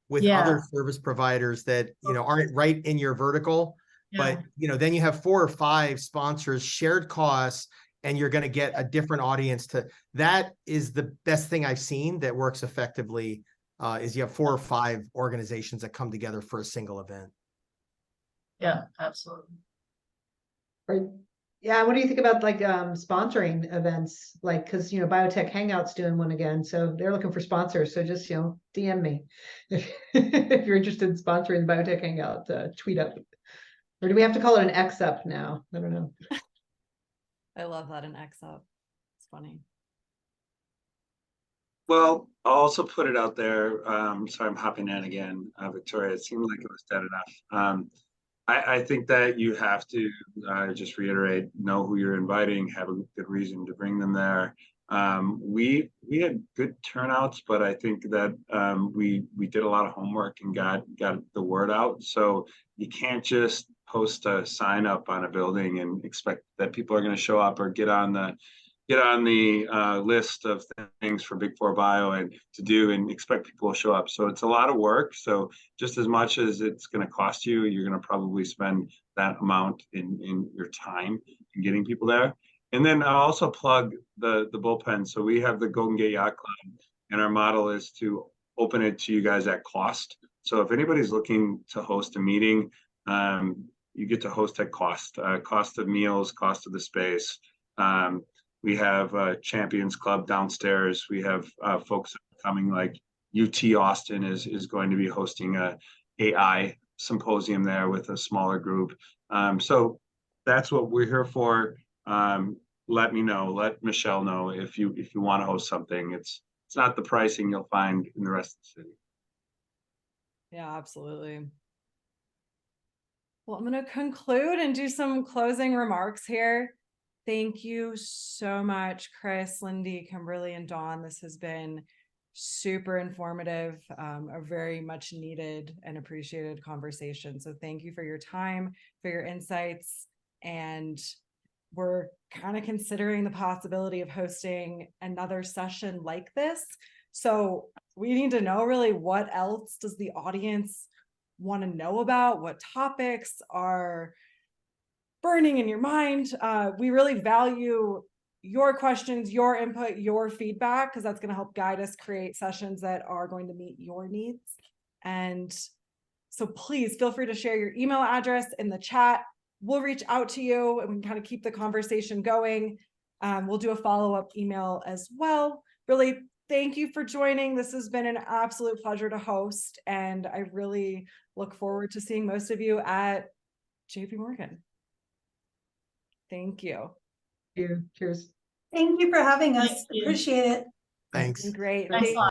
with Yeah. other service providers that, aren't right in your vertical, Yeah. but, then you have 4 or 5 sponsors, shared costs, and you're going to get a different audience that is the best thing I've seen that works effectively, is you have 4 or 5 organizations that come together for a single event. Yeah, absolutely. Right. Yeah, what do you think about like sponsoring events? Like, because Biotech Hangout's doing one again, so they're looking for sponsors. So just DM me if you're interested in sponsoring the Biotech Hangout. Tweet up, or do we have to call it an X up now? I don't know. I love that, an X up. It's funny. Well, I'll also put it out there. Sorry, I'm hopping in again, Victoria. It seemed like it was dead enough. I think that you have to just reiterate, know who you're inviting, have a good reason to bring them there. We had good turnouts, but I think that we did a lot of homework and got the word out. So you can't just post a sign up on a building and expect that people are going to show up or get on the get on the list of things for Big4Bio and to do, and expect people to show up. So it's a lot of work. So just as much as it's going to cost you, you're going to probably spend that amount in your time in getting people there. And then I'll also plug the Bullpen. So we have the Golden Gate Yacht Club, and our model is to open it to you guys at cost. So if anybody's looking to host a meeting, you get to host at cost, cost of meals, cost of the space. We have a Champions Club downstairs. We have folks coming, like UT Austin is going to be hosting a AI symposium there with a smaller group. So that's what we're here for. Let me know, let Michelle know if you want to host something. It's not the pricing you'll find in the rest of the city. Yeah, absolutely. Well, I'm going to conclude and do some closing remarks here. Thank you so much, Chris, Lindy, Kimberly, and Dawn. This has been super informative, a very much needed and appreciated conversation. So thank you for your time, for your insights. And we're kind of considering the possibility of hosting another session like this. So we need to know really what else does the audience want to know about, what topics are burning in your mind. We really value your questions, your input, your feedback, because that's going to help guide us create sessions that are going to meet your needs. And so please feel free to share your email address in the chat. We'll reach out to you and we can kind of keep the conversation going. We'll do a follow-up email as well. Really, thank you for joining. This has been an absolute pleasure to host, and I really look forward to seeing most of you at JP Morgan. Thank you. Cheers. Thank you for having us. Thank you. Appreciate it. Thanks. Great. Thanks a lot.